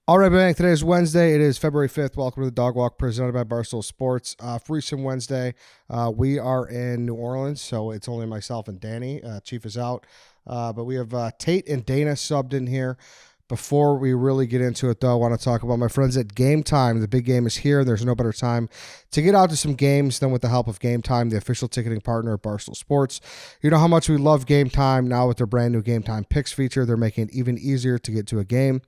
All right, Bank. Today is Wednesday. It is February 5th. Welcome to the Dog Walk presented by Barstool Sports. Recent Wednesday. We are in New Orleans, so it's only myself and Danny. Chief is out. But we have Tate and Dana subbed in here. Before we really get into it, though, I want to talk about my friends at Game Time. The big game is here. There's no better time to get out to some games than with the help of Game Time, the official ticketing partner of Barstool Sports. You know how much we love Game Time. Now with their brand new Game Time Picks feature, they're making it even easier to get to a game.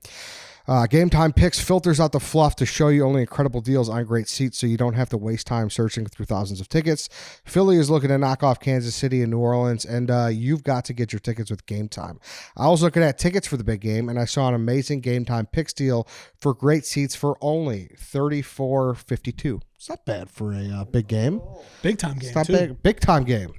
Game Time Picks filters out the fluff to show you only incredible deals on great seats so you don't have to waste time searching through thousands of tickets. Philly is looking to knock off Kansas City and New Orleans, and you've got to get your tickets with Game Time. I was looking at tickets for the big game, and I saw an amazing Game Time Picks deal for great seats for only $34.52. It's not bad for a big game. Big time game, It's not too. big. Big time game.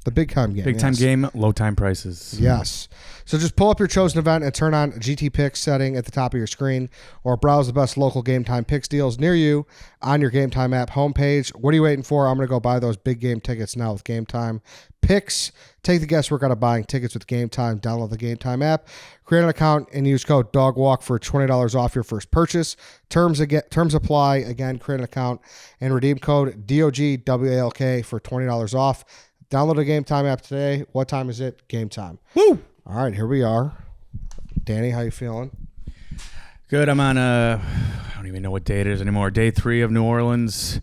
The big time game. Big time yes. game, low time prices. Yes. So just pull up your chosen event and turn on GT Picks setting at the top of your screen, or browse the best local Game Time Picks deals near you on your Game Time app homepage. What are you waiting for? I'm going to go buy those big game tickets now with Game Time Picks. Take the guesswork out of buying tickets with Game Time. Download the Game Time app, create an account, and use code DOGWALK for $20 off your first purchase. Terms apply. Again, create an account and redeem code DOGWALK for $20 off. Download the Game Time app today. What time is it? Game time. Woo! All right, here we are. Danny, how you feeling? Good. I'm on I don't even know what day it is anymore. Day 3 of New Orleans.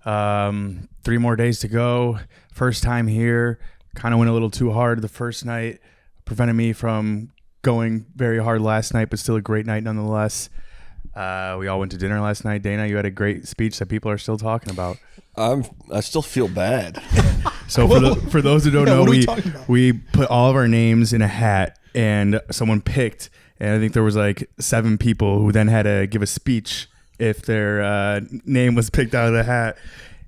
3 more days to go. First time here. Kind of went a little too hard the first night. Prevented me from going very hard last night, but still a great night nonetheless. We all went to dinner last night. Dana, you had a great speech that people are still talking about. I still feel bad. So for those who don't know, what are we talking about? we put all of our names in a hat, and someone picked, and I think there was like 7 people who then had to give a speech if their name was picked out of the hat.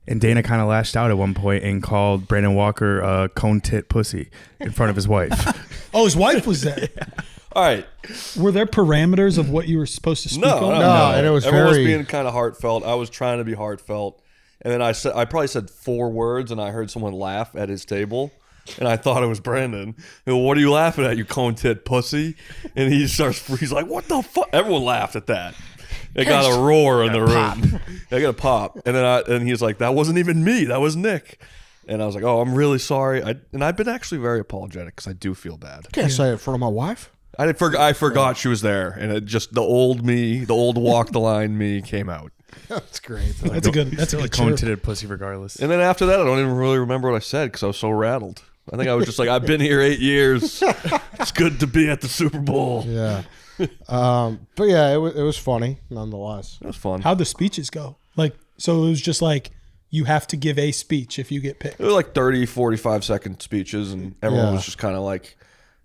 And Dana kind of lashed out at one point and called Brandon Walker a cone tit pussy in front of his wife. Oh, his wife was there. All right. Were there parameters of what you were supposed to speak on? No, and it was Everyone very- was being kind of heartfelt. I was trying to be heartfelt. And then I probably said 4 words, and I heard someone laugh at his table. And I thought it was Brandon. And, what are you laughing at, you cone tit pussy? And he's like, what the fuck? Everyone laughed at that. It got a roar in the room. I got a pop. And then he's like, that wasn't even me. That was Nick. And I was like, oh, I'm really sorry. And I've been actually very apologetic because I do feel bad. Can't say it in front of my wife. I forgot she was there. And it just, the old me, the old walk the line me came out. That's great. That's a good Cone chirp. titted pussy regardless. And then after that, I don't even really remember what I said because I was so rattled. I think I was just like, I've been here 8 years. It's good to be at the Super Bowl. Yeah. But yeah, it was funny nonetheless. It was fun. How'd the speeches go? So it was just like, you have to give a speech if you get picked. It was like 30, 45-second speeches, and everyone Yeah. was just kind of like,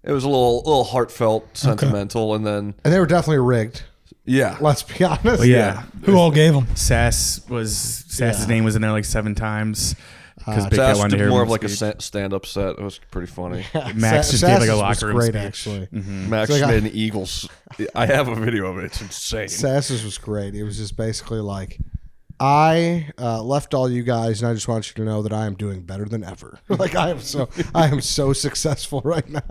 it was a little heartfelt, sentimental, and then, And they were definitely rigged. yeah. Let's be honest. Well, yeah. Who all gave them? Sass's Yeah. name was in there like 7 times because Big Cat Sass wanted to did hear more him of like a speak. stand-up set. It was pretty funny. Max just gave like a locker room great, speech. actually. Max It's like made an Eagles. I have a video of it. It's insane. Sass's was great. It was just basically like, I left all you guys, and I just want you to know that I am doing better than ever. Like I am so successful right now.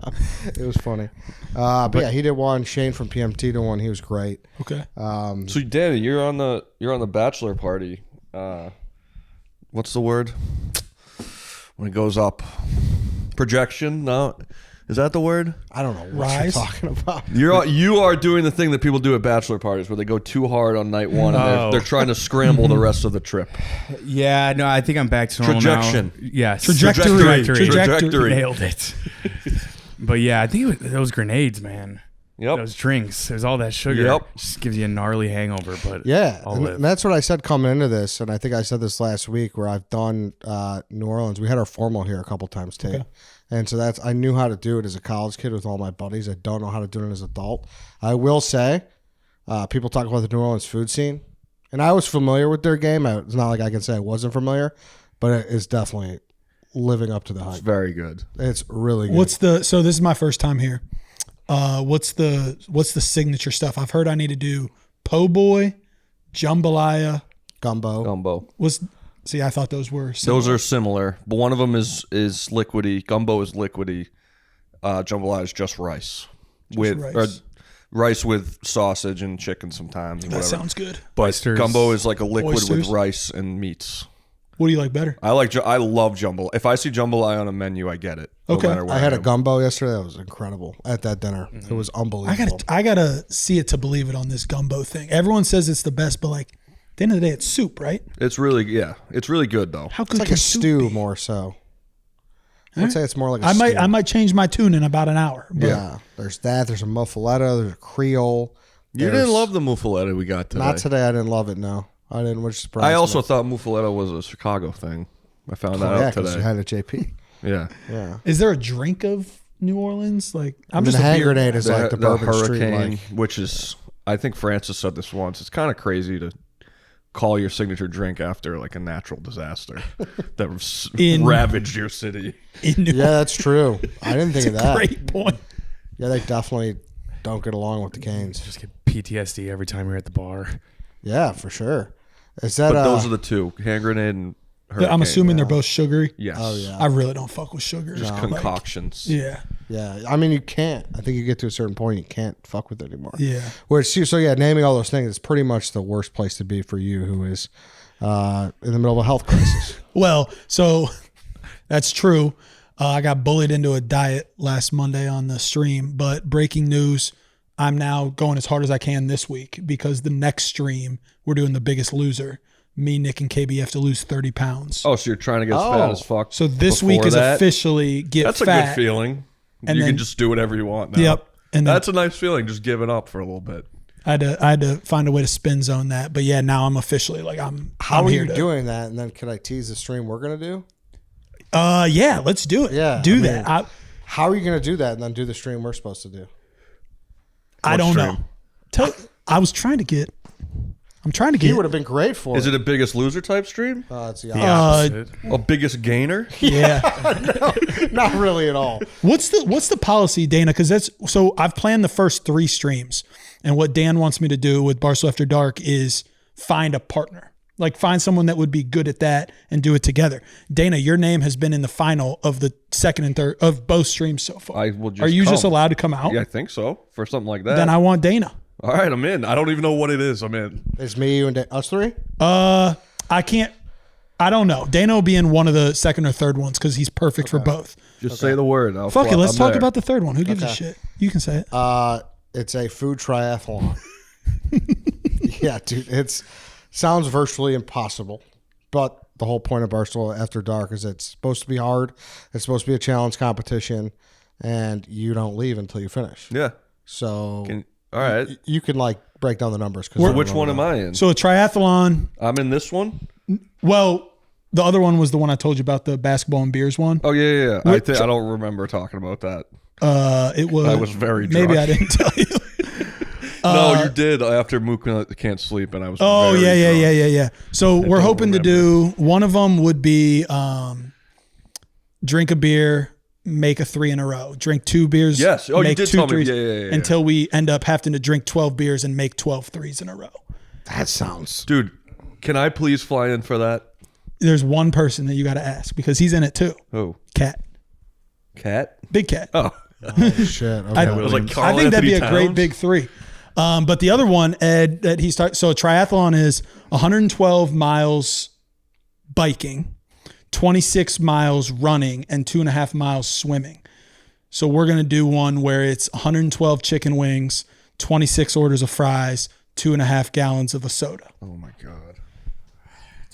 It was funny. But yeah, he did one. Shane from PMT did one. He was great. Okay. So Danny, you're on the Bachelor party. What's the word when it goes up? Projection? No, is that the word? I don't know what Rise? you're talking about. You are doing the thing that people do at bachelor parties where they go too hard on night 1 and Oh. they're trying to scramble the rest of the trip. Yeah, no, I think I'm back to normal Projection. now. Yes. Trajectory. Nailed it. But yeah, I think those grenades, man. Yep. Those drinks. There's all that sugar. Yep. Just gives you a gnarly hangover. But Yeah, I'll and live. that's what I said coming into this, and I think I said this last week where I've done New Orleans. We had our formal here a couple times, Tate. Okay. And so I knew how to do it as a college kid with all my buddies. I don't know how to do it as an adult. I will say, people talk about the New Orleans food scene, and I was familiar with their game. It's not like I can say I wasn't familiar, but it is definitely living up to the It's hype. very good. It's really good. So this is my first time here. What's the signature stuff? I've heard I need to do po' boy, jambalaya. Gumbo. See, I thought those were similar. Those are similar, but one of them is liquidy. Gumbo is liquidy. Jambalaya is just rice rice. rice with sausage and chicken sometimes. That sounds good. But Oysters. gumbo is like a liquid Oysters. with rice and meats. What do you like better? I love jambalaya. If I see jambalaya on a menu, I get it. Okay. No matter where I had a am. gumbo yesterday. That was incredible at that dinner. It was unbelievable. I gotta see it to believe it on this gumbo thing. Everyone says it's the best, but like at the end of the day, it's soup, right? It's really good though. How good It's like can a soup stew be? more so. I'd say it's more like a I stew. might change my tune in about an hour. But Yeah, there's that. There's a muffaletta. There's a Creole. You There's- didn't love the muffaletta we got today. Not today. I didn't love it. No, I didn't. Which surprised I also me. thought muffaletta was a Chicago thing. I found that yeah, out because today. you had a JP. Yeah. Yeah. Is there a drink of New Orleans? Like I'm I mean, just the a hand beer grenade guy. is like the bourbon street. hurricane, Like, which is, I think Francis said this once. It's kind of crazy to call your signature drink after like a natural disaster that ravaged your city. in New yeah, that's true. I didn't think of that. Great point. Yeah, they definitely don't get along with the Canes. Just get PTSD every time you're at the bar. Yeah, for sure. Is that? But those are the two: hand grenade and hurricane. I'm assuming they're both sugary. Yes. Oh yeah. I really don't fuck with sugar. Just Like, concoctions. yeah. Yeah, I mean, you can't. I think you get to a certain point, you can't fuck with it anymore. Yeah. So yeah, naming all those things is pretty much the worst place to be for you, who is in the middle of a health crisis. Well, so that's true. I got bullied into a diet last Monday on the stream, but breaking news, I'm now going as hard as I can this week because the next stream, we're doing the Biggest Loser. Me, Nick, and KB have to lose 30 pounds. Oh, so you're trying to get as fat as fuck. So this before week is that? officially get That's fat. a good feeling. And You then- can just do whatever you want now. Yep. And then That's a nice feeling, just giving up for a little bit. I had to find a way to spin zone that. But yeah, now I'm officially like How I'm are here you to, doing that? And then could I tease the stream we're gonna do? Yeah, let's do it. Yeah, do I mean, that. How are you gonna do that and then do the stream we're supposed to do? I don't know. stream? I'm trying to He get. would have been great for Is it. it a Biggest Loser type stream? It's the The opposite. opposite. A Biggest Gainer? Yeah. Not really at all. What's the policy, Dana? Because that's so I've planned the first 3 streams, and what Dan wants me to do with Barstool After Dark is find a partner, like find someone that would be good at that and do it together. Dana, your name has been in the final of the second and third of both streams so far. I will just Are you just come. allowed to come out? Yeah, I think so. For something like that. Then I want Dana. All right, I'm in. I don't even know what it is. I'm in. It's me, you, and us three. I can't. I don't know. Dana will be in one of the second or third ones because he's perfect for both. Just say the word. Fuck it. Let's I'm talk there. about the third one. Who gives a shit? You can say it. It's a food triathlon. Yeah, dude, it's sounds virtually impossible, but the whole point of Barstool After Dark is it's supposed to be hard. It's supposed to be a challenge competition, and you don't leave until you finish. Yeah. So All right. you can like break down the numbers. So which one am I in? So a triathlon. I'm in this one? Well, the other one was the one I told you about, the basketball and beers one. Oh, yeah. I don't remember talking about that. It was. I was very drunk. Maybe I didn't tell you. No, you did after Mook can't sleep, and I was. Oh very drunk. yeah. So we're don't hoping to do one of them would be drink a beer, make a 3 in a row. Drink 2 beers. Yes. Oh, you make did 2 tell me. threes Yeah. Until we end up having to drink 12 beers and make 12 threes in a row. That sounds. Dude, can I please fly in for that? There's one person that you got to ask because he's in it too. Oh, Cat, Cat? big cat. Oh, Shit. Okay. I, I was like, I Carl think that'd be a Anthony great Towns? big 3. But the other one, Ed, that he started. So a triathlon is 112 miles biking, 26 miles running, and 2.5 miles swimming. So we're gonna do one where it's 112 chicken wings, 26 orders of fries, 2.5 gallons of a soda. oh my God.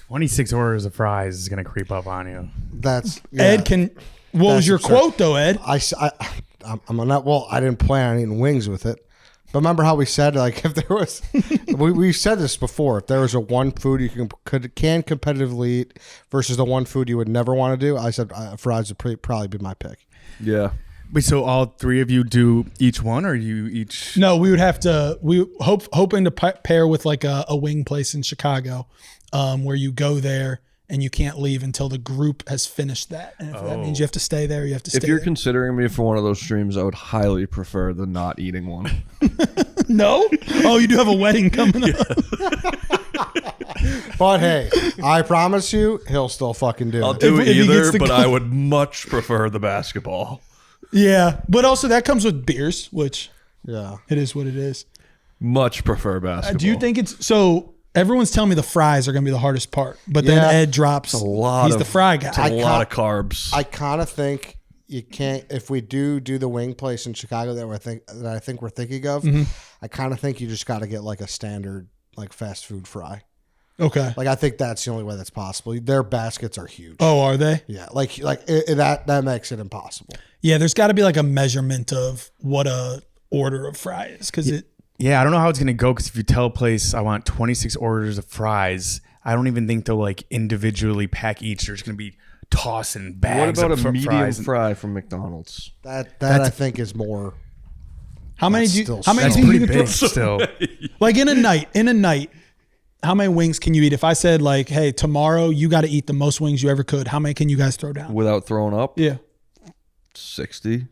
26 orders of fries is going to creep up on you. That's yeah. Ed, what was That's your absurd. quote though, Ed? I'm not. Well, I didn't plan on eating wings with it. But remember how we said, like, if there was, we said this before, if there was a one food you can competitively eat versus the one food you would never want to do, I said fries would probably be my pick. Yeah. Wait, so all 3 of you do each one, or you each? No, we would have to. We hoping to pair with like a wing place in Chicago, where you go there and you can't leave until the group has finished that. And if that means you have to stay there, you have to stay If you're there. considering me for one of those streams, I would highly prefer the not eating one. No? Oh, you do have a wedding coming up. But hey, I promise you, he'll still fucking do I'll it. do If he either, gets to but go- I would much prefer the basketball. Yeah, but also that comes with beers, which Yeah. It is what it is. Much prefer basketball. Do you think it's so? Everyone's telling me the fries are going to be the hardest part, but then Yeah. Ed drops. It's a lot He's of the fry guy. It's a lot of carbs. I kind of think you can't. If we do the wing place in Chicago that I think we're thinking of, I kind of think you just got to get like a standard like fast food fry. Okay. Like I think that's the only way that's possible. Their baskets are huge. Oh, are they? Yeah, that makes it impossible. Yeah, there's got to be like a measurement of what a order of fry is because it. Yeah, I don't know how it's gonna go because if you tell a place I want 26 orders of fries, I don't even think they'll like individually pack each. They're just gonna be tossing bags. What about of a medium fries. fry from McDonald's? That I think is more. How many That's do you? still How many That's do you pretty can big throw? still. Like in a night, how many wings can you eat? If I said like, hey, tomorrow you got to eat the most wings you ever could, how many can you guys throw down? Without throwing up? Yeah. 60.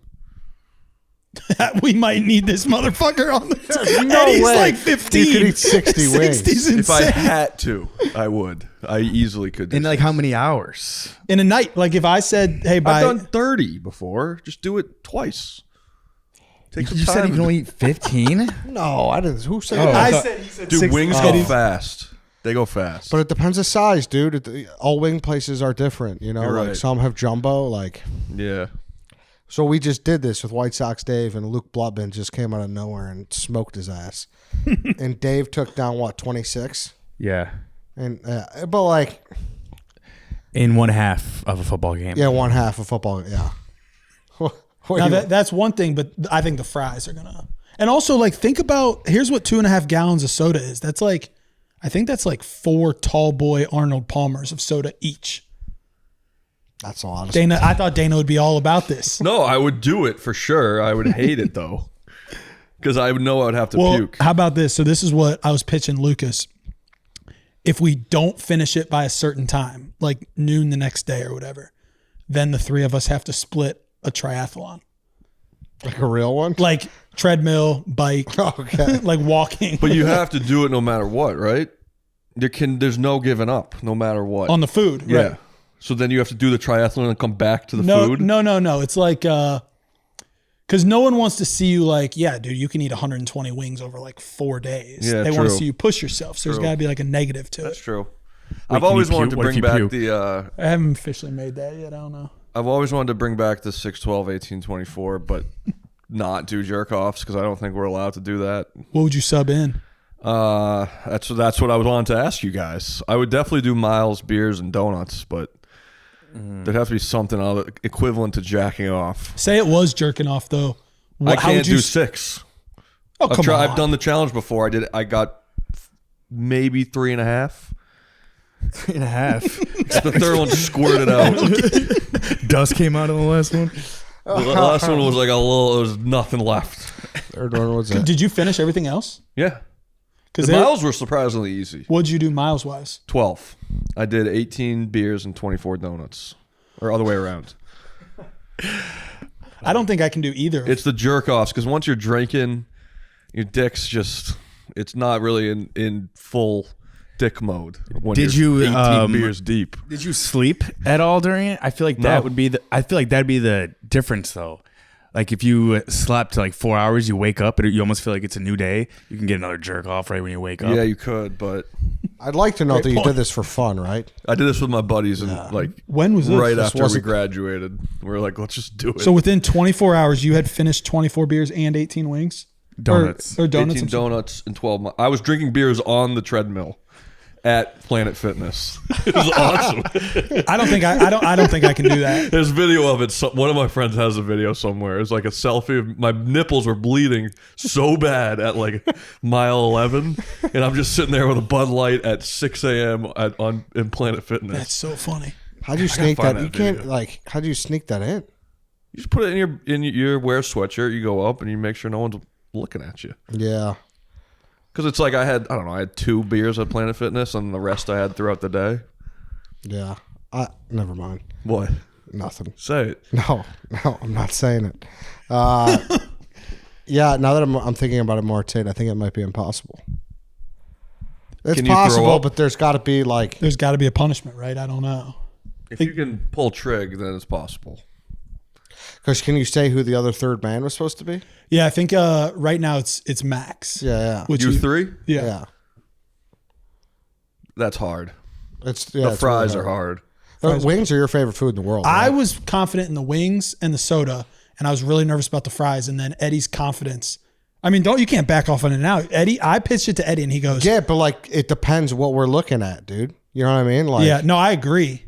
We might need this motherfucker on the No Eddie's way. like 15. You could eat 60 wings. 60's If I insane. had to, I would. I easily could. Do In like how 60. many hours? In a night, like if I said, hey, I've by done 30 before. Just do it twice. Take some You time. said you can only eat 15? No, I didn't. Who said Oh, that? I thought- said, he said Dude, 60. wings go fast. They go fast. But it depends the size, dude. All wing places are different. You know, You're like right. some have jumbo. Like, yeah. so we just did this with White Sox Dave, and Luke Blutman just came out of nowhere and smoked his ass. And Dave took down 26, Yeah. and but like In one half of a football game. yeah, one half of football. Yeah. What Now do you- that's one thing, but I think the fries are gonna. And also, like, think about here's what 2.5 gallons of soda is. That's like, I think that's like 4 tall boy Arnold Palmers of soda each. that's a lot of Dana, I thought Dana would be all about this. No, I would do it for sure. I would hate it though. Because I would know I would have to Well, puke. how about this? So this is what I was pitching Lucas. If we don't finish it by a certain time, like noon the next day or whatever, then the 3 of us have to split a triathlon, like a real one. like treadmill, bike, Okay. like walking. But you have to do it no matter what, right? There's no giving up no matter what. on the food, yeah. right? So then you have to do the triathlon and come back to the No, food. no. It's like, because no one wants to see you like, yeah, dude, you can eat 120 wings over like 4 days. Yeah, they want to true. see you push yourself. So there's True. got to be like a negative to That's it. true. Wait, I've can you always puke? wanted to What if bring you back puke? the. I haven't officially made that yet. I don't know. I've always wanted to bring back the 612 1824, but not do jerk offs because I don't think we're allowed to do that. What would you sub in? That's what I was wanting to ask you guys. I would definitely do miles, beers, and donuts, but there'd have to be something other equivalent to jacking off. Say it was jerking off though. I How can't would you do s- 6. Oh, come on. I've done the challenge before. I got maybe 3.5. 3.5. The third one squirted out. Dust came out of the last one. The last one was like a little. There was nothing left. Third one was it? Did you finish everything else? Yeah, Because the miles were surprisingly easy. what'd you do miles wise? 12. I did 18 beers and 24 donuts, or other way around. I don't think I can do either. It's the jerk offs because once you're drinking, your dick's just. It's not really in full dick mode. When Did you're you, 18 beers deep? Did you sleep at all during it? I feel like that No. would be that'd be the difference though. Like if you slept like 4 hours, you wake up and you almost feel like it's a new day. You can get another jerk off right when you wake up. Yeah, you could, but I'd like to know that you did this for fun, right? I did this with my buddies and like When was this? right This after we wasn't- graduated. We were like, let's just do it. So within 24 hours, you had finished 24 beers and 18 wings? Donuts. Or donuts. 18 I'm sorry. donuts in 12 months. I was drinking beers on the treadmill at Planet Fitness. It was awesome. I don't think I can do that. There's video of it. One of my friends has a video somewhere. It's like a selfie of my nipples were bleeding so bad at like mile 11, and I'm just sitting there with a Bud Light at 6 a.m. in Planet Fitness. That's so funny. How'd you sneak find that? that You can't video. like. How'd you sneak that in? You just put it in your wear sweatshirt. You go up and you make sure no one's looking at you. Yeah. Because it's like I had 2 beers at Planet Fitness and the rest I had throughout the day. Yeah. Never mind. What? Nothing. Say it. No, I'm not saying it. Yeah, now that I'm thinking about it more, Tate, I think it might be impossible. It's Can you throw possible, up? but there's got to be like. There's got to be a punishment, right? I don't know. If you can pull trig, then it's possible. Because can you say who the other third man was supposed to be? Yeah, I think right now it's Max. Yeah. Which You three? Yeah. That's hard. It's The it's fries really are hard. Wings are your favorite food in the world. I right? was confident in the wings and the soda, and I was really nervous about the fries. And then Eddie's confidence. I mean, you can't back off on it now. Eddie, I pitched it to Eddie, and he goes, Yeah, but like it depends what we're looking at, dude. You know what I mean? Like, "Yeah, no, I agree."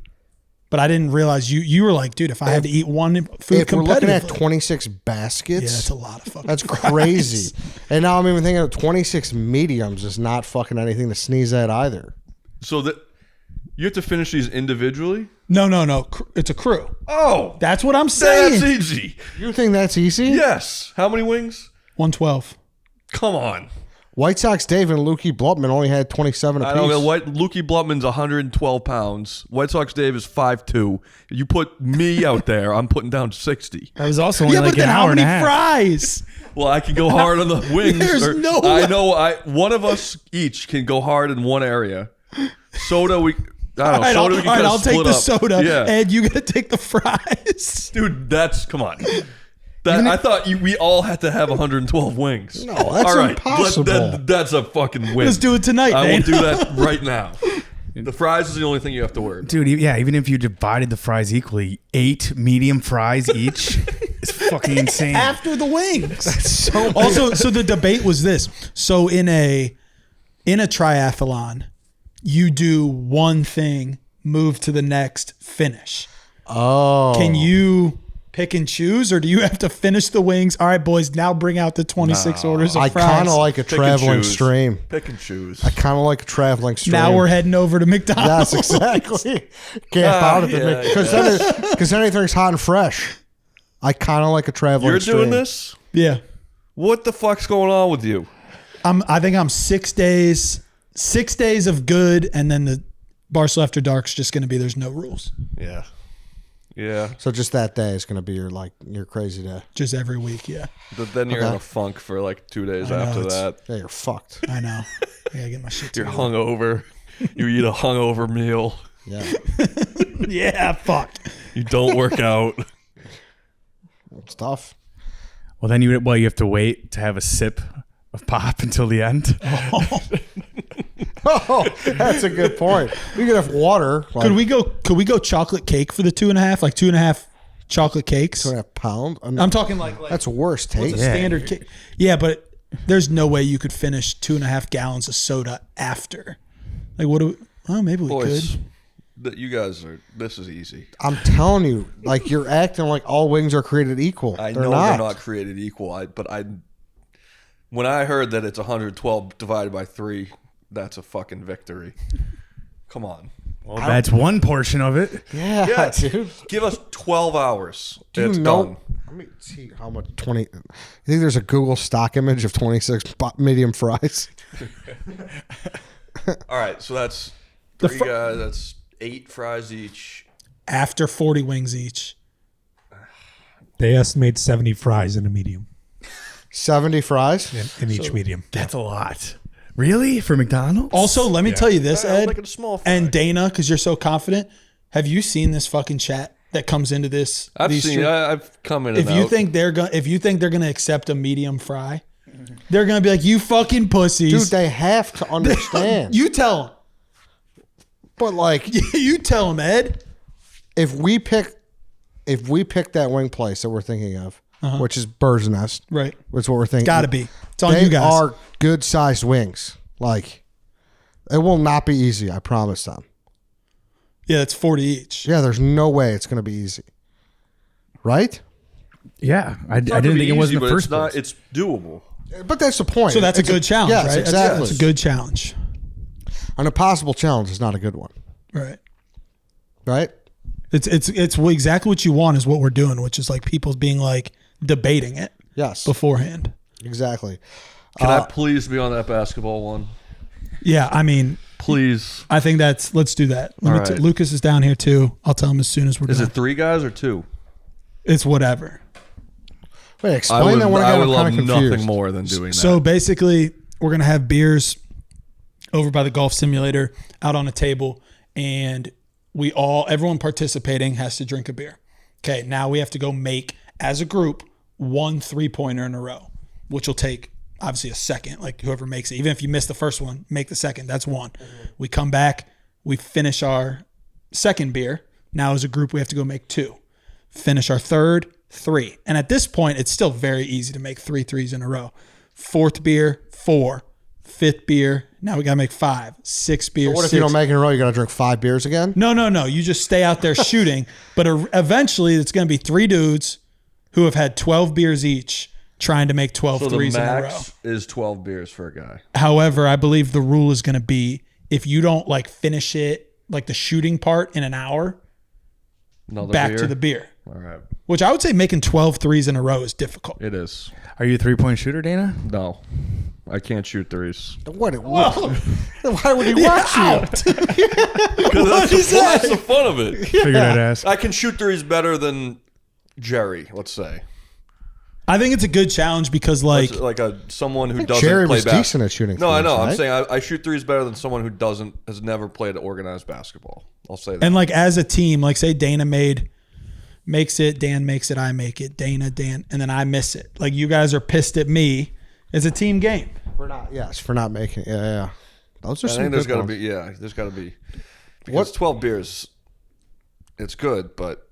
But I didn't realize you were like, "Dude, if I had to eat one food if we're looking at competitively, 26 yeah, baskets, that's a lot of fucking. that's fries. crazy. And now I'm even thinking of 26 mediums is not fucking anything to sneeze at either. So that you have to finish these individually? No. It's a crew. Oh, That's what I'm that's saying. easy. You think that's easy? Yes. How many wings? 112. Come on. White Sox Dave and Lukey Blutman only had 27 apiece. I don't know. Lukey Blutman's 112 pounds. White Sox Dave is 5'2". You put me out there, I'm putting down 60. That was also only Yeah, like but then an how hour and many a half. fries? Well, I can go hard on the wings. There's no I way. know. One of us each can go hard in one area. Soda, I don't know. All right, Soda, we can kinda I'll take split the up. soda. Yeah, Ed, you gotta take the fries. dude, come on. I thought we all had to have 112 wings. No, that's impossible. That's a fucking win. Let's do it tonight, I will Dana. do that right now. The fries is the only thing you have to worry about. Dude, yeah, even if you divided the fries equally, 8 medium fries each is fucking insane. After the wings. so Also, so the debate was this. So in a triathlon, you do one thing, move to the next, finish. Oh. Can you pick and choose, or do you have to finish the wings? All right, boys, now bring out the 26 orders of I fries. kind of like a Pick and traveling choose. stream. Pick and choose. I kind of like a traveling stream. Now we're heading over to McDonald's. Yes, exactly. Camp out at the yeah, because anything's hot and fresh. I kind of like a traveling You're stream. doing this? Yeah. What the fuck's going on with you? I think I'm 6 days. 6 days of good, and then the Barstool After Dark's just going to be there's no rules. Yeah. Yeah. So just that day is going to be your crazy day. Just every week, yeah. But then you're Okay. in a funk for like 2 days I know, after it's- that. Yeah, you're fucked. I know. I got to get my shit You're together. hungover. You eat a hungover meal. Yeah, Yeah, fuck. You don't work out. it's tough. Well, then you have to wait to have a sip of pop until the end. Oh, that's a good point. We could have water. Like Could we go chocolate cake for the 2.5? Like 2.5 chocolate cakes? 2.5 pound. I'm talking like That's worse what's a taste. standard cake. Yeah, but there's no way you could finish 2.5 gallons of soda after. Like what do we, well, maybe we Boys, could. you guys are, this is easy. I'm telling you, like you're acting like all wings are created equal. I They're know not. they're not created equal. When I heard that it's 112 divided by 3, that's a fucking victory. Come on. Well, that's one portion of it. Yeah, Yeah, dude. Give us 12 hours. Do you it's know? done. Let me see how much 20. You think there's a Google stock image of 26 medium fries? All right, so that's The 3 guys. That's 8 fries each. After 40 wings each. They estimate 70 fries in a medium, 70 fries. in each medium. That's a lot. Really? For McDonald's? Also, let me tell you this, I'll Ed, make it a small fry. and Dana, because you're so confident. Have you seen this fucking chat that comes into this? I've these seen. streams? I've come in. If and you out. think they're gonna accept a medium fry, they're gonna be like, "You fucking pussies." Dude, they have to understand. You tell them. But like, You tell them, Ed. if we pick that wing place that we're thinking of, which is Bird's Nest, Right. which is what we're thinking. Gotta be. It's on They you guys. are good sized wings. Like, it will not be easy. I promise them. Yeah, it's 40 each. Yeah, there's no way it's going to be easy. Right? Yeah. I It's not didn't gonna think be it was in easy, the but first it's not. place. It's doable. But that's the point. So that's It's a good challenge, yes, right? exactly. That's a good challenge. An impossible challenge is not a good one. Right. Right? It's exactly what you want is what we're doing, which is like people being like debating it Yes. beforehand. Exactly. Can I please be on that basketball one? Yeah, I mean, Please. I think let's do that. All right. Lucas is down here too. I'll tell him as soon as we're Is done. it 3 guys or 2? It's whatever. Wait, I explain would, that one I again. would I'm love kind of confused. nothing more than doing that. So basically, we're gonna have beers over by the golf simulator out on a table, and everyone participating has to drink a beer. Okay, now we have to go make, as a group, 1 3-pointer in a row, which will take, obviously, a second. Like, whoever makes it. Even if you miss the first one, make the second. That's 1. We come back. We finish our second beer. Now, as a group, we have to go make 2. Finish our third, 3. And at this point, it's still very easy to make 3 threes in a row. 4th beer, 4. 5th beer. Now we got to make 5. 6th beer, So what if 6. you don't make it in a row? You got to drink 5 beers again? No. You just stay out there shooting. But eventually, it's going to be 3 dudes who have had 12 beers each trying to make 12 So threes the in a row. max is 12 beers for a guy. However, I believe the rule is going to be if you don't like finish it, like the shooting part in an hour, Another back beer? to the beer. All right. Which I would say making 12 threes in a row is difficult. It is. Are you a 3-point shooter, Dana? No. I can't shoot threes. What? Why would he watch you? Because that's the fun of it. Figured I'd ask. I can shoot threes better than Jerry, let's say. I think it's a good challenge because like Someone who doesn't Jerry play was decent at shooting. No, I threes, know. right? I'm saying I shoot threes better than someone who has never played organized basketball. I'll say that. and like as a team, like say Dana makes it, Dan makes it, I make it, Dana, Dan, and then I miss it. Like you guys are pissed at me. It's a team game. For not making it. Yeah. Those are I some think there's good got to ones. be there's got to be because 12 beers, it's good, but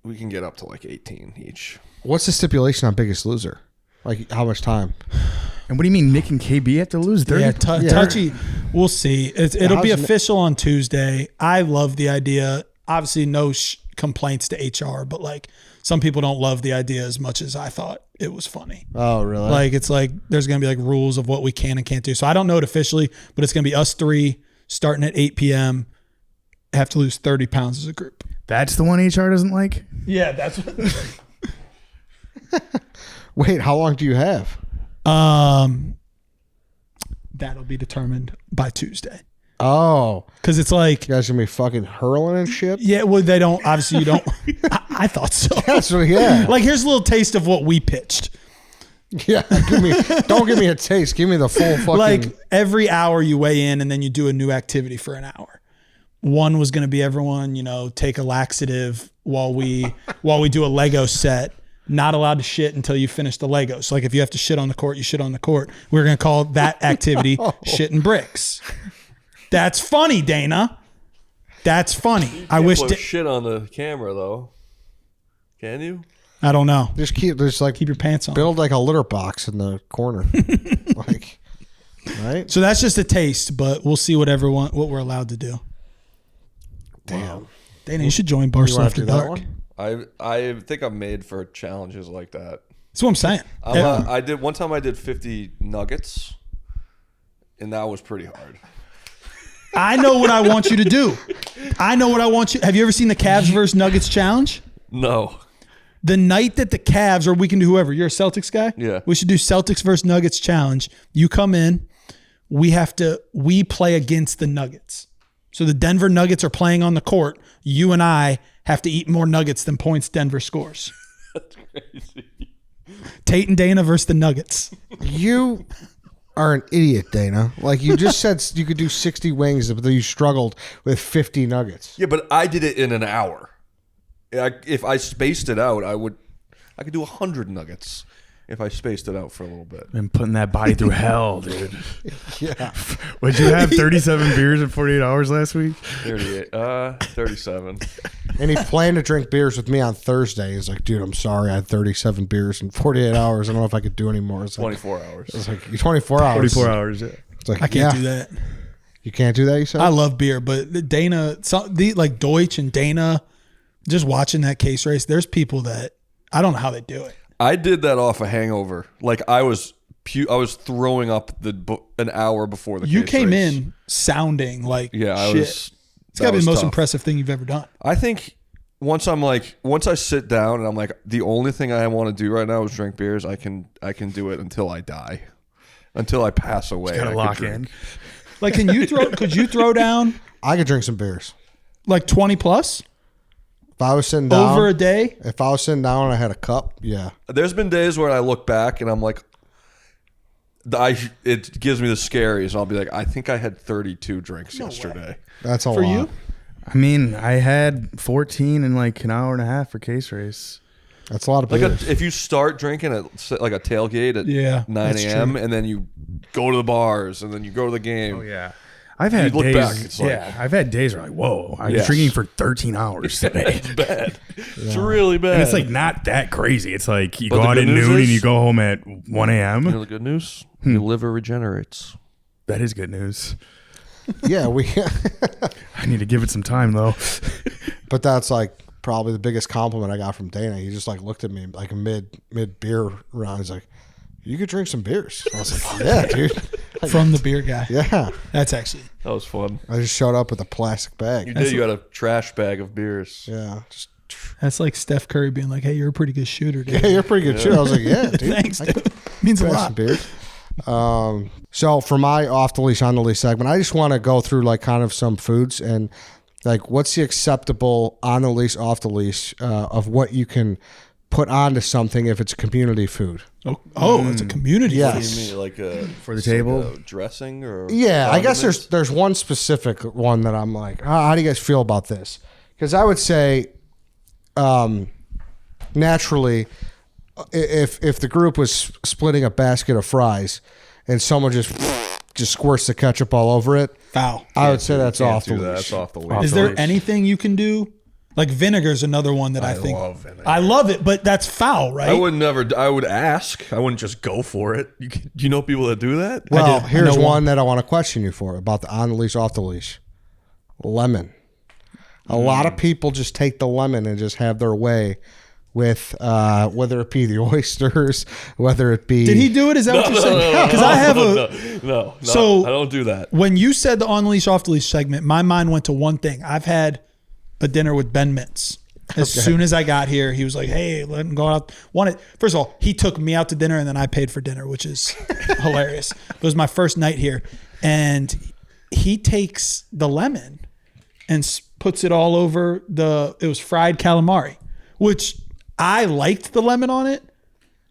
we can get up to like 18 each. What's the stipulation on Biggest Loser? Like how much time? And what do you mean Nick and KB have to lose 30? Yeah, touchy. We'll see. It'll be how's it- official on Tuesday. I love the idea. Obviously, no complaints to HR, but like some people don't love the idea as much as I thought it was funny. Oh, really? Like it's like there's gonna be like rules of what we can and can't do. So I don't know it officially, but it's gonna be us 3 starting at 8 p.m. Have to lose 30 pounds as a group. That's the one HR doesn't like? Yeah, that's what. Wait, how long do you have? That'll be determined by Tuesday. Oh, Because it's like, you guys gonna be fucking hurling and shit? yeah, well, they don't, obviously, you don't. I thought so. That's what, yeah. Like, here's a little taste of what we pitched. Yeah, don't give me a taste. Give me the full fucking. Like, every hour you weigh in and then you do a new activity for an hour. One was going to be everyone, take a laxative while we do a Lego set. Not allowed to shit until you finish the Lego. So, like, if you have to shit on the court, you shit on the court. We're going to call that activity shitting bricks. That's funny, Dana. That's funny. I wish. Shit on the camera though. Can you? I don't know. just keep Keep your pants on. build like a litter box in the corner, like, right? So that's just a taste, but we'll see what we're allowed to do. Damn. Dana, you should join You Barstool want After to do that Dark. one? I think I'm made for challenges like that. That's what I'm saying. I did one time. I did 50 nuggets, and that was pretty hard. I know what I want you to do. I know what I want you. Have you ever seen the Cavs versus Nuggets challenge? No. The night that the Cavs, or we can do whoever. You're a Celtics guy? Yeah. We should do Celtics versus Nuggets challenge. You come in. We play against the Nuggets. So the Denver Nuggets are playing on the court. You and I have to eat more nuggets than points Denver scores. That's crazy. Tate and Dana versus the Nuggets. You are an idiot, Dana. Like you just said, you could do 60 wings, but then you struggled with 50 nuggets. Yeah, but I did it in an hour. If I spaced it out, I could do 100 nuggets if I spaced it out for a little bit. Been putting that body through hell, dude. Yeah. Would you have 37 beers in 48 hours last week? 37. And he planned to drink beers with me on Thursday. He's like, dude, I'm sorry. I had 37 beers in 48 hours. I don't know if I could do any more. It's like, 24 hours. It's like 24 hours. 44 hours, yeah. It's like, I can't do that. You can't do that, you said? I love beer, but Dana, like Deutsch and Dana, just watching that case race, there's people that I don't know how they do it. I did that off a hangover. Like I was throwing up an hour before the You case came race. in sounding like I shit. was. It's got to be that the most was tough. impressive thing you've ever done. I think once I sit down and I'm like, the only thing I want to do right now is drink beers. I can do it until I die, until I pass away. Gotta I lock could in. drink. Like, could you throw down I could drink some beers. like 20 plus If I was sitting down. over a day? If I was sitting down and I had a cup, yeah. There's been days where I look back and I'm like, it gives me the scaries. I'll be like, I think I had 32 drinks yesterday. That's a For lot. you? I mean, I had 14 in like an hour and a half for case race. That's a lot of Like beers. if you start drinking at like a tailgate at Yeah, 9 that's a.m. true. and then you go to the bars and then you go to the game. Oh yeah, I've had You look days. back, it's like- I've had days where I'm like, whoa, I was Yes. drinking for 13 hours today. It's bad. It's really bad. And it's like not that crazy. It's like you But go the out at good news noon and is- you go home at 1 a.m. you know the good news? Your liver regenerates. That is good news. Yeah, we. I need to give it some time though. But that's like probably the biggest compliment I got from Dana. He just like looked at me like mid beer round. He's like, "You could drink some beers." I was like, "Yeah, dude." From the beer guy. Yeah, That's actually That was fun. I just showed up with a plastic bag. You did. You got a trash bag of beers. Yeah, just that's like Steph Curry being like, "Hey, you're a pretty good shooter, dude." yeah, you're pretty good too. I was like, "Yeah, dude." Thanks, I dude. Means a Grab lot. some beers. So for my off the leash, on the leash segment, I just want to go through like kind of some foods and like what's the acceptable on the leash, off the leash of what you can put onto something if it's a community food. Oh, it's a community. Yeah. What feast. do you mean, like For the it's like table? a dressing or? Yeah, I guess condiments? there's one specific one that I'm like, how do you guys feel about this? Because I would say, naturally, if the group was splitting a basket of fries and someone just squirts the ketchup all over it, Foul. I would say that's Can't off the do that. leash. That's off the leash. Is there anything you can do? Like vinegar is another one that I think love vinegar. I love it, but that's foul, right? I would never. I would ask. I wouldn't just go for it. Do you know people that do that? Well, do. I here's know one one. that I want to question you for about the on the leash, off the leash. Lemon. A lot of people just take the lemon and just have their way with whether it be the oysters, whether it be. Did he do it? Is that what you're saying? Because I have no. So- I don't do that. When you said the on the leash, off the leash segment, my mind went to one thing. I've had a dinner with Ben Mintz. As soon as I got here, he was like, "Hey, let him go out." First of all, he took me out to dinner and then I paid for dinner, which is hilarious. It was my first night here, and he takes the lemon and puts it all over it was fried calamari, which I liked the lemon on it.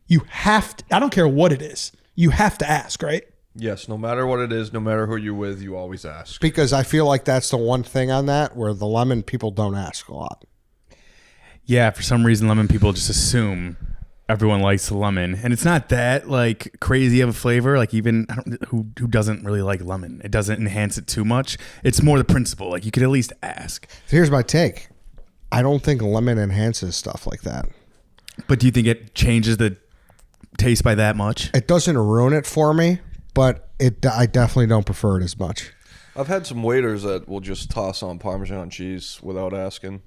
You have to, I don't care what it is. You have to ask, right? Yes, no matter what it is, no matter who you're with, you always ask. Because I feel like that's the one thing on that where the lemon people don't ask a lot. Yeah, for some reason, lemon people just assume everyone likes the lemon, and it's not that like crazy of a flavor. Like even who doesn't really like lemon, it doesn't enhance it too much. It's more the principle. Like you could at least ask. Here's my take. I don't think lemon enhances stuff like that. But do you think it changes the taste by that much? It doesn't ruin it for me, but I definitely don't prefer it as much. I've had some waiters that will just toss on Parmesan cheese without asking.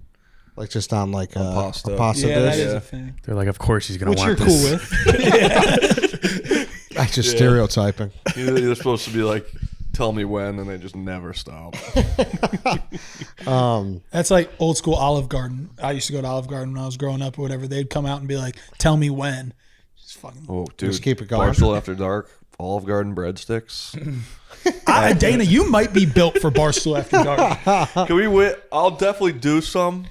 Like just on like a pasta. pasta Yeah, that dish. is a thing. They're like, of course he's gonna Which you're want cool this. with. That's just stereotyping. You're supposed to be like, tell me when, and they just never stop. That's like old school Olive Garden. I used to go to Olive Garden when I was growing up or whatever. They'd come out and be like, "Tell me when." Just fucking. Oh, dude. Just keep it going. Barstool After Dark, Olive Garden breadsticks. Dana, you might be built for Barstool After Dark. Can we wait? I'll definitely do some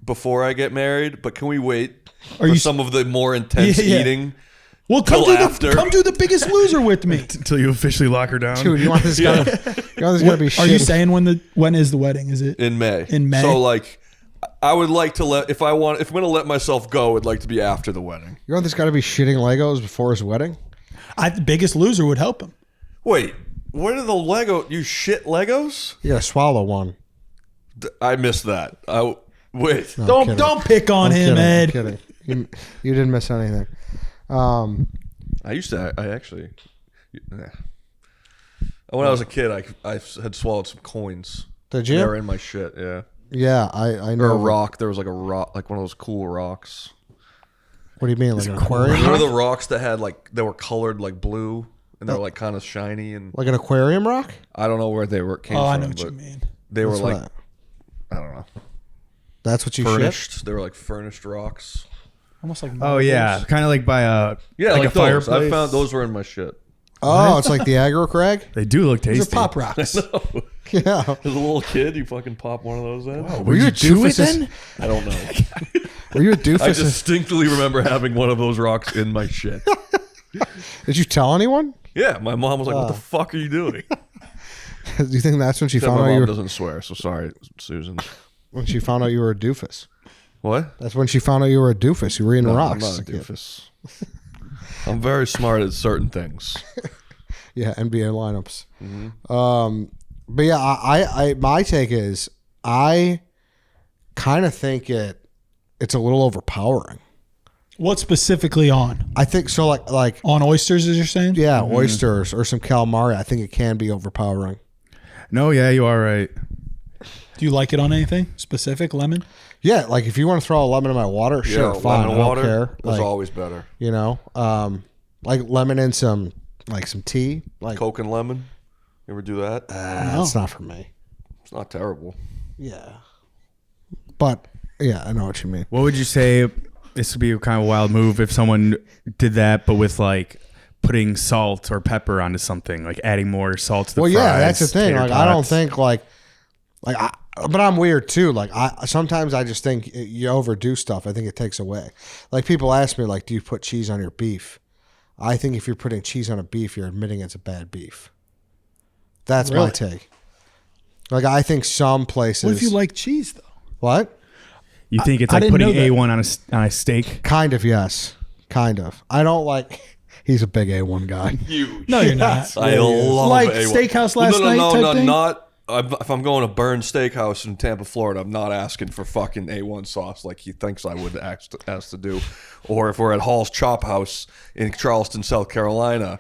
before I get married, but can we wait for you- some of the more intense Yeah. eating? Well, come Till do after. come do the Biggest Loser with me. Until you officially lock her down. Dude, you want this guy to be Are you shitty. saying when is the wedding? Is it? In May. In May? So like, I would like to if I'm going to let myself go, it'd like to be after the wedding. You want this guy to be shitting Legos before his wedding? The Biggest Loser would help him. Wait, where did the Lego? You shit Legos? You gotta swallow one. I missed that. Wait. Don't kidding. pick on I'm him, kidding, Ed. I'm kidding. You didn't miss anything. I used to. I actually. When I was a kid, I had swallowed some coins. Did you? They were in my shit. Yeah. Yeah, I know. Or a rock. There was like a rock, like one of those cool rocks. What do you mean, like an aquarium? You know the rocks that had like they were colored like blue and they were like kind of shiny and Like an aquarium rock? I don't know where they came Oh, from. I know what but you mean. They were What's like that? I don't know, That's what you shit? furnished. They were like furnished rocks. Almost like Oh yeah, kind of like by a Yeah, like a those. fireplace. I found those were in my shit. Oh, it's like the aggro crag? They do look These tasty. are pop rocks. Yeah. As a little kid, you fucking pop one of those in. Were you a chew it doofus? then? I don't know. Were you a I doofus? distinctly remember having one of those rocks in my shit. Did you tell anyone? Yeah, my mom was like, "What the fuck are you doing?" Do you think that's when she Except found my out you mom were, doesn't swear, so sorry, Susan. when she found out you were a doofus? What? That's when she found out you were a doofus. You were eating No, rocks. I'm not a doofus. I'm very smart at certain things. Yeah, NBA lineups. But yeah, I my take is I kind of think it's a little overpowering. What specifically on? I think so. Like On oysters, as you're saying? yeah, oysters or some calamari. I think it can be overpowering. No, yeah, you are right. Do you like it on anything specific? Lemon? Yeah, like if you want to throw a lemon in my water, sure, fine. lemon I don't water care. is Like, always better. you know, like lemon in some tea. Like Coke and lemon. You ever do that? It's not for me. It's not terrible. Yeah, but yeah, I know what you mean. What would you say? This would be a kind of wild move if someone did that, but with like putting salt or pepper onto something, like adding more salt to the Well, fries. yeah, that's the thing. tater Like, I don't tots. think but I'm weird too. Like, sometimes I just think you overdo stuff. I think it takes away. Like, people ask me, like, do you put cheese on your beef? I think if you're putting cheese on a beef, you're admitting it's a bad beef. That's my Really? take. Like, I think some places. What if you like cheese, though? What? You think it's I like didn't putting know that. A1 on a steak? Kind of, yes. Kind of. I don't like. He's a big A1 guy. No, you're not. I love Like A1. steakhouse last night No, type thing? not. If I'm going to Burn Steakhouse in Tampa, Florida, I'm not asking for fucking A1 sauce like he thinks I would ask to do. Or if we're at Hall's Chop House in Charleston, South Carolina,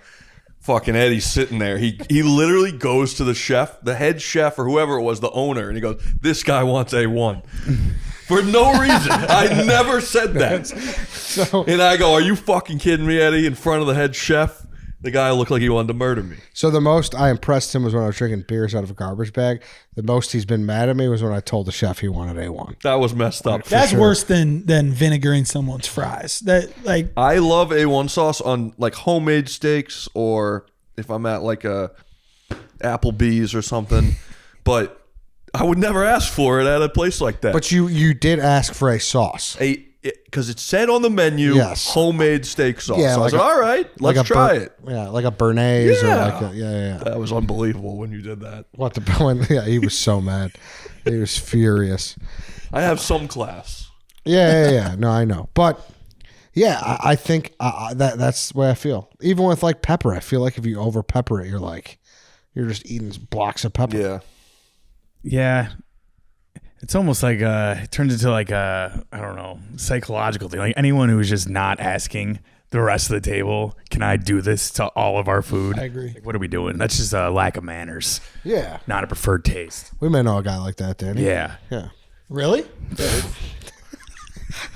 fucking Eddie's sitting there. He literally goes to the chef, the head chef or whoever it was, the owner, and he goes, "This guy wants A1." For no reason. I never said that. So, And I go, "Are you fucking kidding me, Eddie?" In front of the head chef. The guy looked like he wanted to murder me. so the most I impressed him was when I was drinking beers out of a garbage bag. The most he's been mad at me was when I told the chef he wanted A1. That was messed up. That's sure. worse than vinegaring someone's fries. That like I love A1 sauce on like homemade steaks or if I'm at like a Applebee's or something. But I would never ask for it at a place like that. But you did ask for a sauce. Because it said on the menu, Yes. homemade steak sauce. Yeah, So I like said, a- all right, let's a try bur- it. Yeah, like a Bernays or Yeah. like a yeah. That was unbelievable when you did that. What the when, yeah, he was so mad. He was furious. I have some class. Yeah. No, I know. But yeah, I think that's the way I feel. Even with like pepper, I feel like if you over pepper it, you're just eating blocks of pepper. Yeah. Yeah. It's almost like it turns into like a, I don't know, psychological thing. Like anyone who's just not asking the rest of the table, can I do this to all of our food? I agree. Like, what are we doing? That's just a lack of manners, Yeah. not a preferred taste. We may know a guy like that, Danny. Yeah. Yeah. really?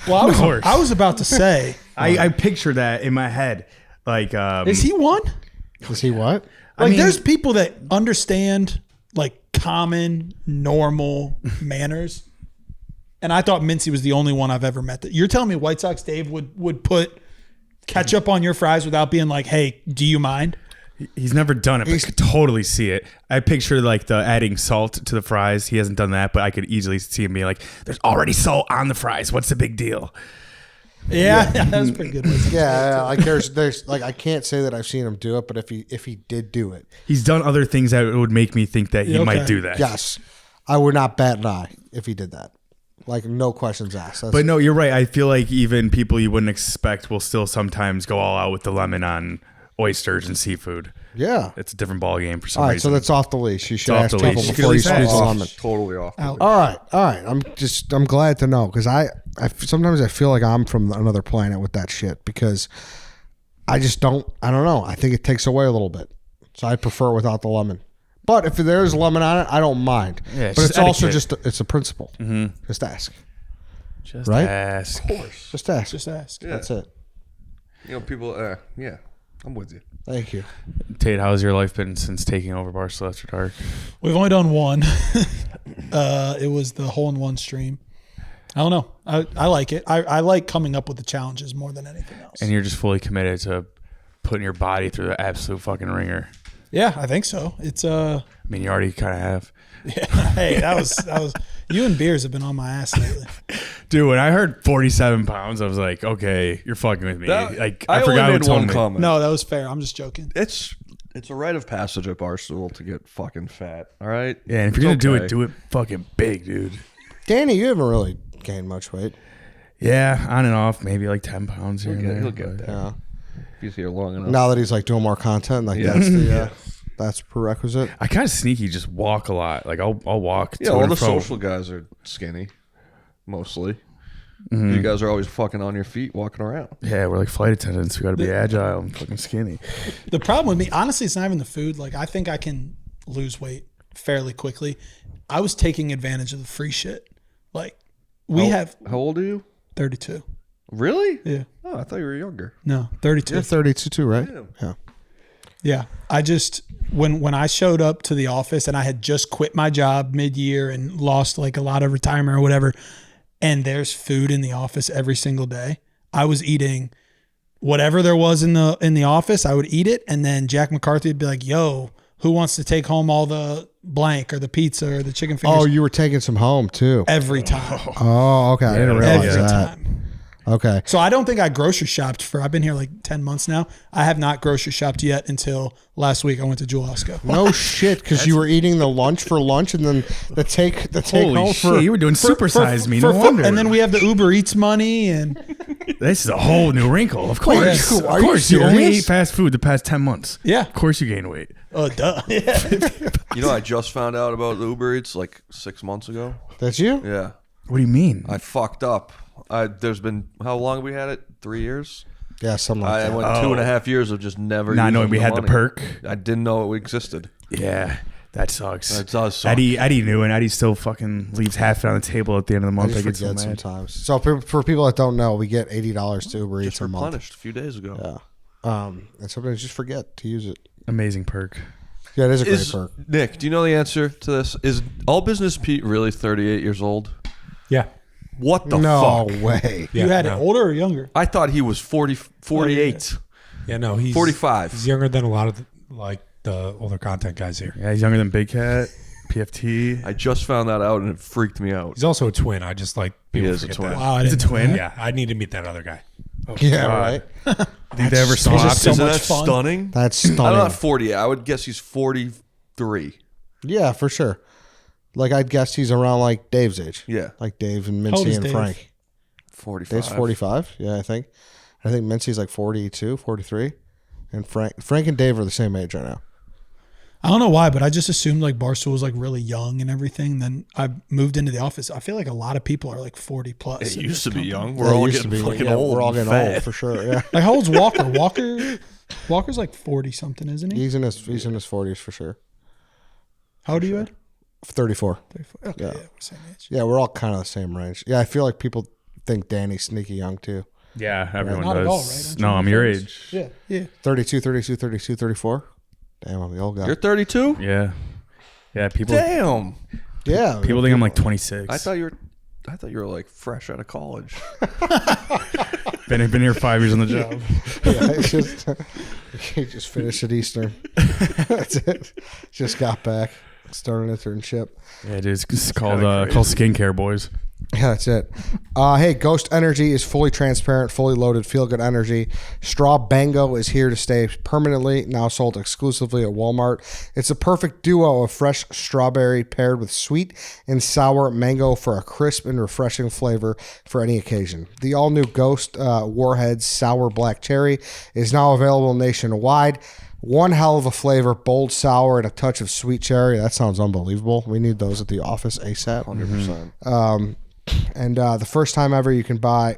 Well, course. I was about to say, I picture that in my head. Like, is he one? Is he what? Like, mean- there's people that understand like common, normal manners, and I thought Mincy was the only one I've ever met that. You're telling me White Sox Dave would put ketchup on your fries without being like, "Hey, do you mind?" He's never done it, but I could totally see it. I picture like the adding salt to the fries. He hasn't done that, but I could easily see him being like, "There's already salt on the fries. What's the big deal?" Yeah, that's pretty good. Yeah, like there's like I can't say that I've seen him do it, but if he did do it, He's done other things that would make me think that he Okay. might do that. yes, I would not bat an eye if he did that. Like no questions asked. That's, But no, you're right. I feel like even people you wouldn't expect will still sometimes go all out with the lemon on oysters and seafood. yeah. It's a different ball game for some All right, so reason. that's off the leash. You should off ask the people leash. You could before at you least squeeze ask. the lemon. Totally off. Out. All right. I'm glad to know because I sometimes I feel like I'm from another planet with that shit because I don't know. I think it takes away a little bit, so I prefer it without the lemon. But if there's lemon on it, I don't mind. Yeah, it's but just it's also etiquette. it's a principle. Mm-hmm. Just ask. Just right? ask. Just ask. Just ask. That's it. You know, people, yeah, I'm with you. Thank you. Tate, how's your life been since taking over Barstool After Dark? We've only done one. It was the hole-in-one stream. I don't know. I like it. I like coming up with the challenges more than anything else. And you're just fully committed to putting your body through the absolute fucking ringer. Yeah, I think so. It's I mean, you already kind of have. yeah, hey, that was you and beers have been on my ass lately. Dude, when I heard 47 pounds, I was like, okay, you're fucking with me. That- like I I only forgot made what told one me. comment. No, that was fair. I'm just joking. It's It's a rite of passage at Barstool to get fucking fat. All right. Yeah, and if you're gonna do it fucking big, dude. Danny, you haven't really gained much weight. Yeah, on and off, maybe like 10 pounds here and there. He'll get there. Yeah. If he's here long enough. Now that he's like doing more content, like that's prerequisite. I kind of sneaky just walk a lot. Like I'll walk. Yeah, to all and the fro. social guys are skinny, mostly. You guys are always fucking on your feet, walking around. Yeah, we're like flight attendants. We got to be agile and fucking skinny. The problem with me, honestly, it's not even the food. Like, I think I can lose weight fairly quickly. I was taking advantage of the free shit. Like, How old are you? 32. Really? Yeah. Oh, I thought you were younger. No, 32. You're 32 too, right? Yeah. Yeah. I just, when I showed up to the office and I had just quit my job mid-year and lost like a lot of retirement or whatever, and there's food in the office every single day, I was eating whatever there was in the office. I would eat it, and then Jack McCarthy would be like, "Yo, who wants to take home all the blank or the pizza or the chicken fingers?" Oh, you were taking some home too. Every time. Oh, okay. I didn't realize Every that. time. Okay. So I don't think I grocery shopped I've been here like 10 months now. I have not grocery shopped yet until last week I went to Jewel Osco. No shit, because you were eating the lunch for lunch and then the take Holy home shit, for. you were doing supersize me. No For- wonder. and then we have the Uber Eats money and this is a whole new wrinkle. Of course, Yes. of Are you course. You only serious? ate fast food the past 10 months. yeah. Of course, you gained weight. Oh, duh. Yeah. You know, I just found out about the Uber Eats like 6 months ago. That's you? Yeah. What do you mean? I fucked up. There's been, how long have we had it? 3 years? Yeah, something like I that. went 2.5 years of just never Not using knowing we had the money. perk. I didn't know it existed. Yeah, that sucks. That does suck. Eddie knew, and Eddie still fucking leaves half it on the table at the end of the I month. I just get so forget mad. sometimes. So for people that don't know, we get $80 to Uber Eats Just a month. replenished a few days ago. Yeah. And sometimes just forget to use it. Amazing perk. Yeah, it is a great perk. Nick, do you know the answer to this? Is All Business Pete really 38 years old? Yeah. What the No fuck? way. Yeah, You had no. it older or younger? I thought he was 48. Yeah, no, he's 45. He's younger than a lot of the older content guys here. Yeah, he's younger than Big Cat, PFT. I just found that out and it freaked me out. He's also a twin. I just like people is a forget twin. that. Wow, I He's a didn't know twin. that. Yeah, I need to meet that other guy. Yeah, God. right? Did they ever It's swap? just so Isn't much that fun. stunning? That's stunning. I'm not 40. I would guess he's 43. Yeah, for sure. Like, I'd guess he's around like Dave's age. Yeah. Like Dave and How old Mincy is and Dave? Frank. 45. Dave's 45. Yeah, I think. Mincy's like 42, 43. And Frank and Dave are the same age right now. I don't know why, but I just assumed like Barstool was like really young and everything. Then I moved into the office. I feel like a lot of people are like 40 plus. It in used this to be company. young. Yeah, We're it all used to getting be, fucking yeah, old. We're all and getting fat. old for sure. Yeah. Like, how old's Walker? Walker's like 40 something, isn't he? He's in his 40s for sure. How old are you at? 34. 34. Okay, Yeah. yeah, we're same age. Yeah, we're all kind of the same range. Yeah, I feel like people think Danny's sneaky young too. Yeah, everyone Not does. at all, right? Aren't you No, in I'm your your 30s? age. Yeah, yeah. 32, 32, 32, 34. Damn, I'm the old guy. You're 32? Yeah. Yeah, people Damn. Yeah. people think I'm like 26. I thought you were like fresh out of college. been here 5 years on the job. Yeah, it's just, he just finished at Eastern. That's it. Just got back. Started an internship. Yeah, it is. It's called skincare, boys. Yeah, that's it. Hey, Ghost Energy is fully transparent, fully loaded, feel good energy. Straw Bango is here to stay permanently, now sold exclusively at Walmart. It's a perfect duo of fresh strawberry paired with sweet and sour mango for a crisp and refreshing flavor for any occasion. The all-new Ghost Warheads Sour Black Cherry is now available nationwide. One hell of a flavor, bold sour and a touch of sweet cherry. That sounds unbelievable. We need those at the office ASAP. 100%. And for the first time ever, you can buy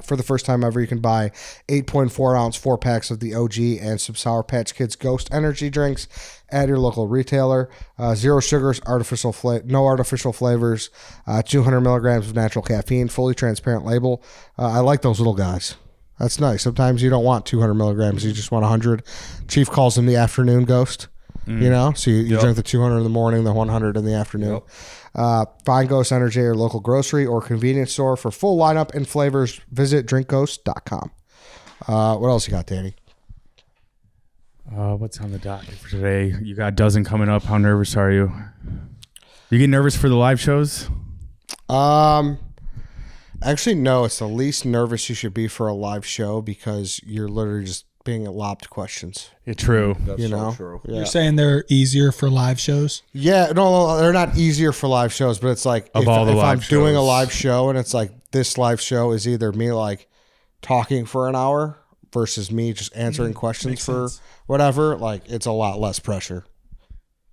8.4 ounce 4-packs of the OG and some Sour Patch Kids Ghost Energy drinks at your local retailer. Zero sugars, no artificial flavors, 200 milligrams of natural caffeine, fully transparent label. I like those little guys. That's nice. Sometimes you don't want 200 milligrams. You just want 100. Chief calls them the afternoon ghost. You know, so you drink the 200 in the morning, the 100 in the afternoon. Find Ghost Energy at your local grocery or convenience store. For full lineup and flavors, visit drinkghost.com. What else you got, Danny? What's on the docket for today? You got a dozen coming up. How nervous are you? You get nervous for the live shows? Actually, no. It's the least nervous you should be for a live show because you're literally just being lobbed questions. Yeah, true. That's You so know, true. Yeah. You're saying they're easier for live shows? Yeah, no, they're not easier for live shows, but it's like if all the I'm live doing a shows. live show and it's like this live show is either me like talking for an hour versus me just answering questions makes for sense. whatever, like it's a lot less pressure.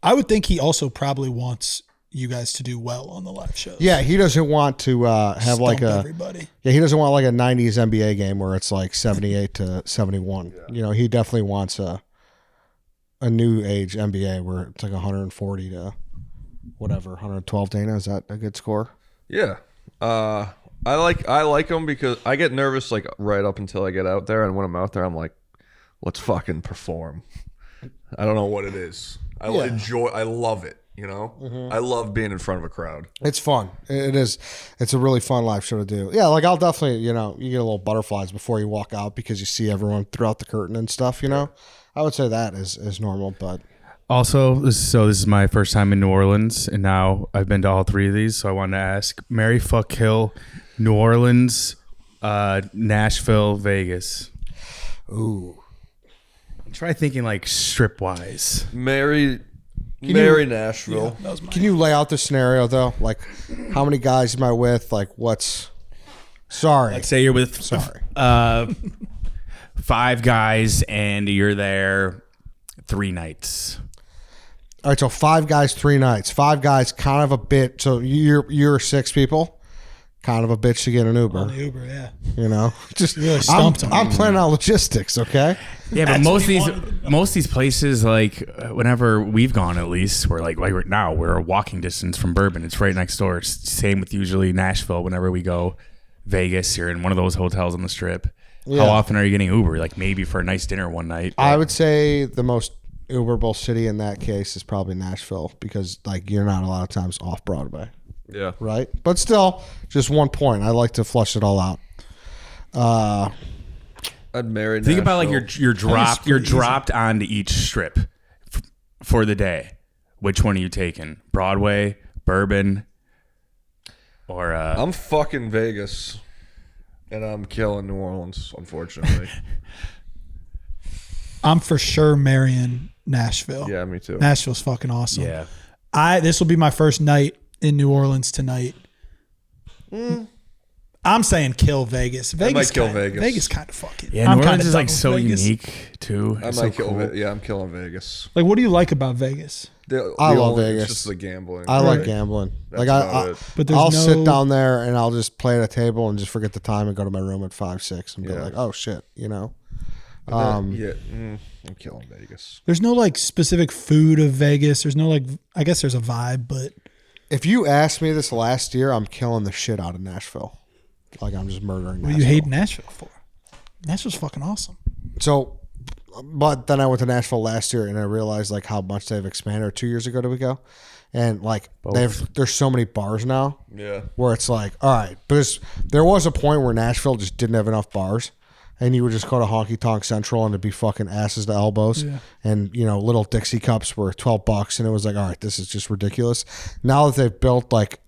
I would think he also probably wants you guys to do well on the live shows. Yeah, he doesn't want to have like Stump a everybody. he doesn't want like a 90s NBA game where it's like 78 to 71. You know, he definitely wants a new age NBA where it's like 140 to whatever, 112. Dana, is that a good score? Yeah. I like them because I get nervous like right up until I get out there, and when I'm out there, I'm like, let's fucking perform. I don't know what it is. I love it. You know, I love being in front of a crowd. It's fun. It is. It's a really fun live show to do. Yeah, like I'll definitely, you know, you get a little butterflies before you walk out because you see everyone throughout the curtain and stuff. You know, I would say that is normal, but Also, this is my first time in New Orleans, and now I've been to all three of these. So I wanted to ask: Marry, fuck, kill, New Orleans, Nashville, Vegas. ooh, Try thinking like strip wise. Marry Nashville. That was my can you lay out the scenario though? Like, how many guys am I with? Like, Sorry, Like, say you're with sorry. 5 guys, and you're there 3 nights. All right, so 5 guys, 3 nights. 5 guys, kind of a bit. So you're 6 people, kind of a bitch to get an Uber. on the Uber, yeah. You know, just really stumped him. I'm planning on logistics. Okay. Yeah, but That's most what of he these most of these places, like whenever we've gone, at least we're like right now we're a walking distance from Bourbon. It's right next door. Same with usually Nashville. Whenever we go, Vegas, you're in one of those hotels on the Strip. Yeah. How often are you getting Uber? Like maybe for a nice dinner one night. I would say the most Uberable city in that case is probably Nashville because like you're not a lot of times off Broadway, Yeah. right? But still, just one point. I like to flush it all out. I'd marry Think Nashville. about like you're dropped onto each strip for the day. Which one are you taking? Broadway, Bourbon, or I'm fucking Vegas, and I'm killing New Orleans, unfortunately. I'm for sure marrying Nashville. Yeah, me too. Nashville's fucking awesome. yeah. This will be my first night in New Orleans tonight. I'm saying kill Vegas. Vegas might kill kinda, Vegas. Vegas kind of fucking. Yeah, I'm New kinda Orleans is done like with so Vegas. unique too. I It's might so kill. cool. Yeah, I'm killing Vegas. Like, what do you like about Vegas? I love It's Vegas. just the gambling. I like Right. gambling. That's Like about it. But there's I'll no, sit down there and I'll just play at a table and just forget the time and go to my room at 5, 6 and be Yeah. like, oh shit, you know. I'm killing Vegas. There's no like specific food of Vegas. There's no like. I guess there's a vibe, but If you asked me this last year, I'm killing the shit out of Nashville. Like I'm just murdering. what do you hate Nashville for? Nashville's fucking awesome. So, but then I went to Nashville last year and I realized like how much they've expanded. Or 2 years ago, did we go? And like there's so many bars now Yeah. where it's like, all right, because there was a point where Nashville just didn't have enough bars. And you would just go to Honky Tonk Central and it'd be fucking asses to elbows. Yeah. And, you know, little Dixie cups were $12. And it was like, all right, this is just ridiculous. Now that they've built like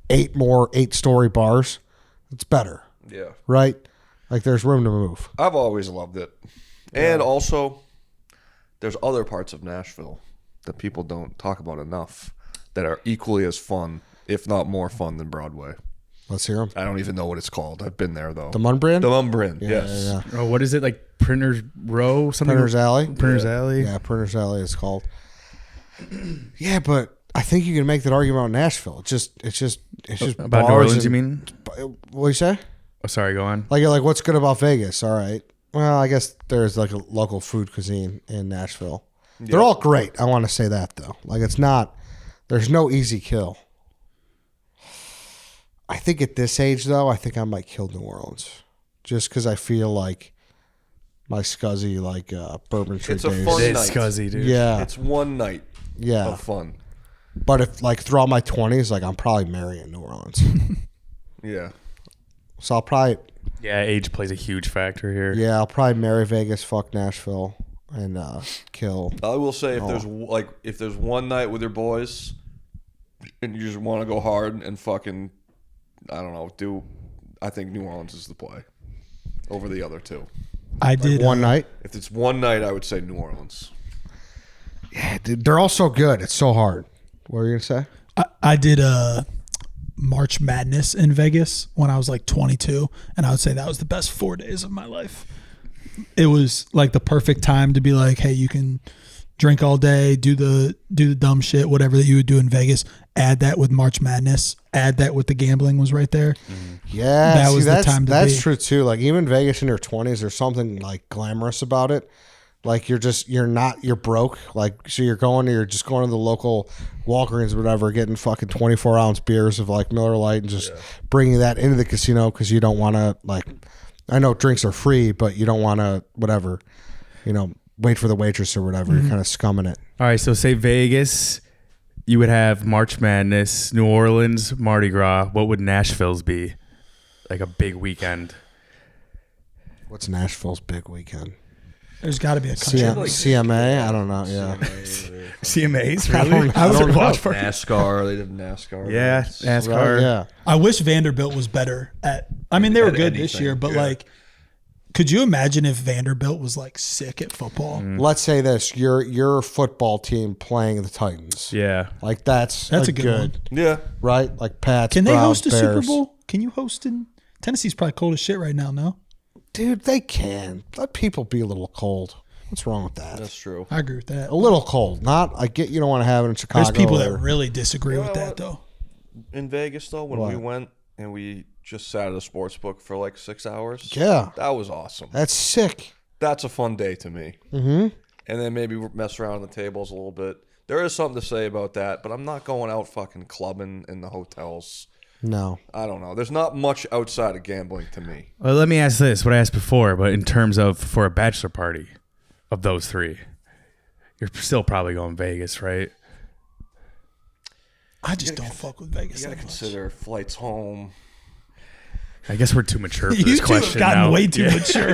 8 more 8-story bars, it's better, Yeah. right? Like there's room to move. I've always loved it. And also, there's other parts of Nashville that people don't talk about enough that are equally as fun, if not more fun than Broadway. Let's hear them. I don't even know what it's called. I've been there, though. The Munbrand? The Mumbrin, Yeah, yes. yeah, yeah. Oh, what is it like? Printer's Row? Something? Printer's Alley? Printer's Alley. Yeah, Printer's Alley is called. Yeah, but I think you can make that argument on Nashville. It's just About New bars Orleans, you and- mean? What do you say? Oh, sorry, go on. Like, you're like, what's good about Vegas? All right. Well, I guess there's like a local food cuisine in Nashville. They're all great. I want to say that though. Like, it's not. There's no easy kill. I think at this age though, I think I might kill New Orleans, just because I feel like my scuzzy like Bourbon Street It's a days. fun It's night. scuzzy, dude. Yeah, It's one night yeah. of fun. But if like throughout my 20s, like I'm probably marrying New Orleans. Yeah. So I'll probably, Yeah, age plays a huge factor here. yeah, I'll probably marry Vegas, fuck Nashville, and kill. I will say if there's one night with your boys and you just want to go hard and fucking, I don't know, I think New Orleans is the play over the other two. I did One night. If it's one night, I would say New Orleans. Yeah, dude, they're all so good. It's so hard. What were you gonna say? I did March Madness in Vegas when I was like 22, and I would say that was the best 4 days of my life. It was like the perfect time to be like, hey, you can drink all day, do the dumb shit, whatever that you would do in Vegas. Add that with March Madness. Add that with the gambling was right there. Yeah, That was the time to That's be. true too. Like even Vegas in your 20s, there's something like glamorous about it. Like you're broke. Like so you're just going to the local Walgreens or whatever, getting fucking 24-ounce beers of like Miller Lite and just bringing that into the casino because you don't want to like. I know drinks are free, but you don't want to whatever, wait for the waitress or whatever. You're kind of scumming it. All right, so say Vegas, you would have March Madness, New Orleans, Mardi Gras. What would Nashville's be? Like a big weekend. What's Nashville's big weekend? There's got to be a country. CMA? I don't know. Yeah. CMAs, I really? don't know. NASCAR. They did NASCAR. Yeah, race. NASCAR. Right, yeah. I wish Vanderbilt was better at. I mean, they were At good this anything, year, but yeah. like, could you imagine if Vanderbilt was like sick at football? Let's say this: your football team playing the Titans. Yeah. Like that's a good one. Yeah. right? Like Pats. Can they Browns, host a Super Bears. Bowl? Can you host in Tennessee's probably cold as shit right now? No, Dude, they can. Let people be a little cold. What's wrong with that? That's true. I agree with that. A little cold. Not. I get you don't want to have it in Chicago. There's people that or- really disagree You with know that what? though. In Vegas, though, when What? we went and we just sat at a sports book for like 6 hours. Yeah, That was awesome. that's sick. That's a fun day to me. Mm-hmm. And then maybe mess around on the tables a little bit. There is something to say about that, but I'm not going out fucking clubbing in the hotels. No. I don't know. There's not much outside of gambling to me. Well, let me ask this, what I asked before, but in terms of for a bachelor party of those three, you're still probably going Vegas, right? I just don't fuck with Vegas. You got to that much. consider flights home. I guess we're too mature for You this two have question gotten now. way too Yeah. mature.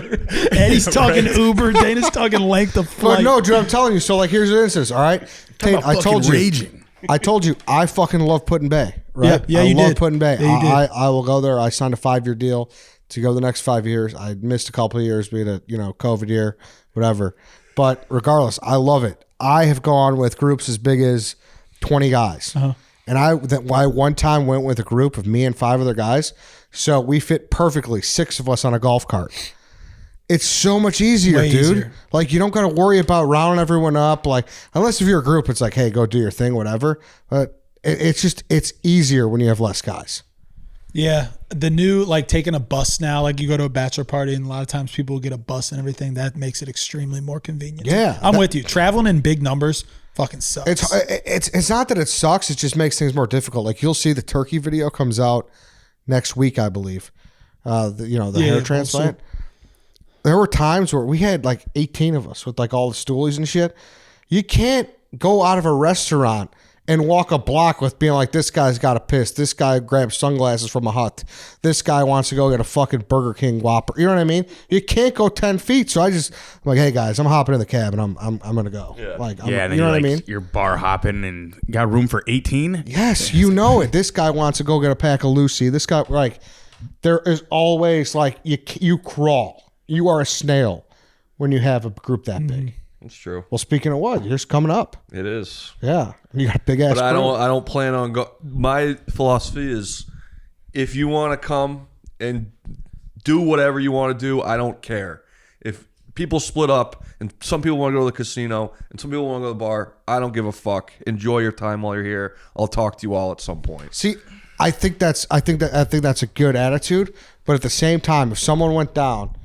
Eddie's talking Uber. Dana's talking length of But flight. no, dude, I'm telling you. So like, here's an instance. All right, Tate, about I told fucking you. raging. I told you. I fucking love Put in Bay. Right? Yeah, I you love did. Put in Bay. Yeah, you did. I will go there. I signed a 5-year deal to go the next 5 years. I missed a couple of years, being a COVID year, whatever. But regardless, I love it. I have gone with groups as big as 20 guys. And I one time went with a group of me and 5 other guys. So we fit perfectly, 6 of us on a golf cart. It's so much easier, Way dude. easier. Like you don't got to worry about rounding everyone up. Like unless if you're a group, it's like, hey, go do your thing, whatever. But it's easier when you have less guys. Yeah, the new like taking a bus now. Like you go to a bachelor party, and a lot of times people get a bus and everything. That makes it extremely more convenient. Yeah, I'm with you. Traveling in big numbers fucking sucks. It's not that it sucks. It just makes things more difficult. Like you'll see the turkey video comes out next week, I believe. The hair transplant. There were times where we had like 18 of us with like all the stoolies and shit. You can't go out of a restaurant and walk a block with being like, this guy's got to piss. This guy grabbed sunglasses from a hut. This guy wants to go get a fucking Burger King Whopper. You know what I mean? You can't go 10 feet. So I'm like, hey guys, I'm hopping in the cab and I'm going to go. Yeah. Like, Yeah, and then you know what I like, mean? you're bar hopping and got room for 18? Yes, you know it. This guy wants to go get a pack of Lucy. This guy, like, there is always like you crawl. You are a snail when you have a group that big. That's true. Well, speaking of what, yours coming up. It is. Yeah, you got a big ass. But I group. don't plan on go. My philosophy is, if you want to come and do whatever you want to do, I don't care. If people split up and some people want to go to the casino and some people want to go to the bar, I don't give a fuck. Enjoy your time while you're here. I'll talk to you all at some point. See, I think that's a good attitude. But at the same time, if someone went down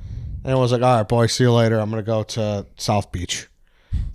and was like, "All right, boys, see you later. I'm gonna go to South Beach,"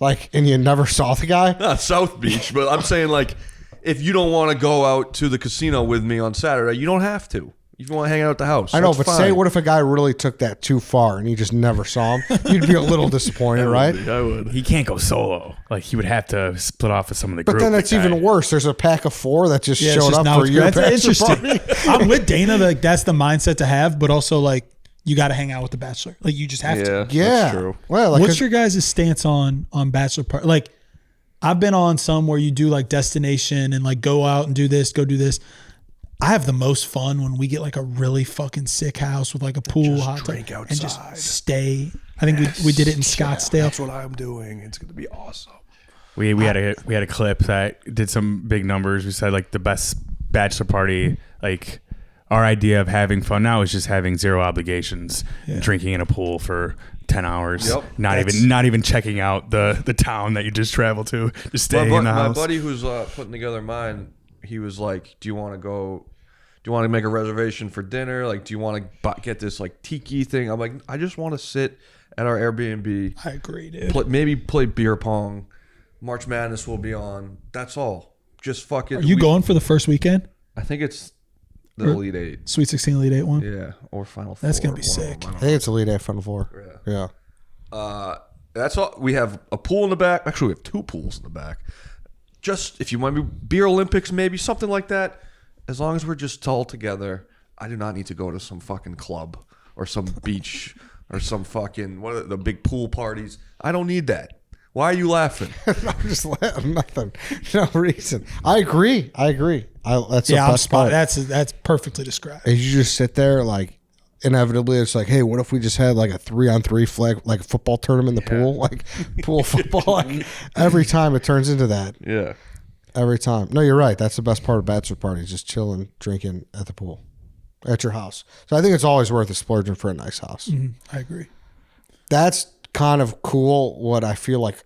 like, and you never saw the guy. Not South Beach, but I'm saying like, if you don't want to go out to the casino with me on Saturday, you don't have to. If you want to hang out at the house, I know, that's but fine. say what if a guy really took that too far and you just never saw him? You'd be a little disappointed, right? I would. He can't go solo. Like he would have to split off with some of the But group. then that's that guy. even worse. There's a pack of 4 that just it's showed just up now for it's your great. That's bachelor interesting. party. I'm with Dana. Like that's the mindset to have, but also like you got to hang out with the bachelor. Like you just have to. Yeah, That's true. Well, like, What's your guys' stance on bachelor party? Like I've been on some where you do like destination and like go out and do this, go do this. I have the most fun when we get like a really fucking sick house with like a pool, hot tub, drink and outside. just stay I think we did it in Scottsdale. That's what I'm doing. It's going to be awesome. We had a clip that did some big numbers. We said like the best bachelor party, like our idea of having fun now is just having zero obligations, drinking in a pool for 10 hours, not even checking out the town that you just traveled to, just staying in the house. My buddy who's putting together mine, he was like, do you want to make a reservation for dinner? Like, do you want to get this like tiki thing? I'm like, I just want to sit at our Airbnb. I agree, dude. Maybe play beer pong. March Madness will be on. That's all. Just fucking. Are you going for the first weekend? I think it's the Elite Eight. Sweet 16 Elite Eight one? Yeah, or Final Four. That's going to be sick. I think it's Elite Eight, Final Four. Yeah. That's all. We have a pool in the back. Actually, we have 2 pools in the back. Just if you want to be beer Olympics, maybe something like that. As long as we're just all together, I do not need to go to some fucking club or some beach or some fucking the big pool parties. I don't need that. Why are you laughing? I'm just laughing. Nothing. No reason. I agree. That's the best part. That's perfectly described. Is you just sit there like inevitably it's like, hey, what if we just had like a 3-on-3 flag, like a football tournament in the pool, like pool football? Like, every time it turns into that. Yeah. Every time. No, you're right. That's the best part of bachelor parties, just chilling, drinking at the pool, at your house. So I think it's always worth a splurging for a nice house. I agree. That's kind of cool. What I feel like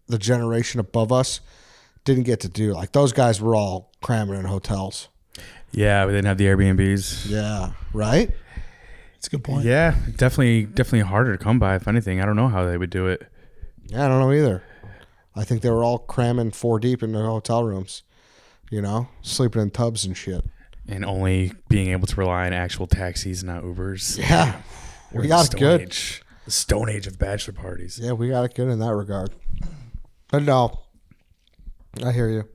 the generation above us didn't get to do. Like those guys were all cramming in hotels. Yeah, we didn't have the Airbnbs. Yeah, right? That's a good point. Yeah, definitely harder to come by, if anything. I don't know how they would do it. Yeah, I don't know either. I think they were all cramming 4 deep in their hotel rooms, sleeping in tubs and shit. And only being able to rely on actual taxis, not Ubers. Yeah, we got it good. The Stone Age of bachelor parties. Yeah, we got it good in that regard. But no, I hear you.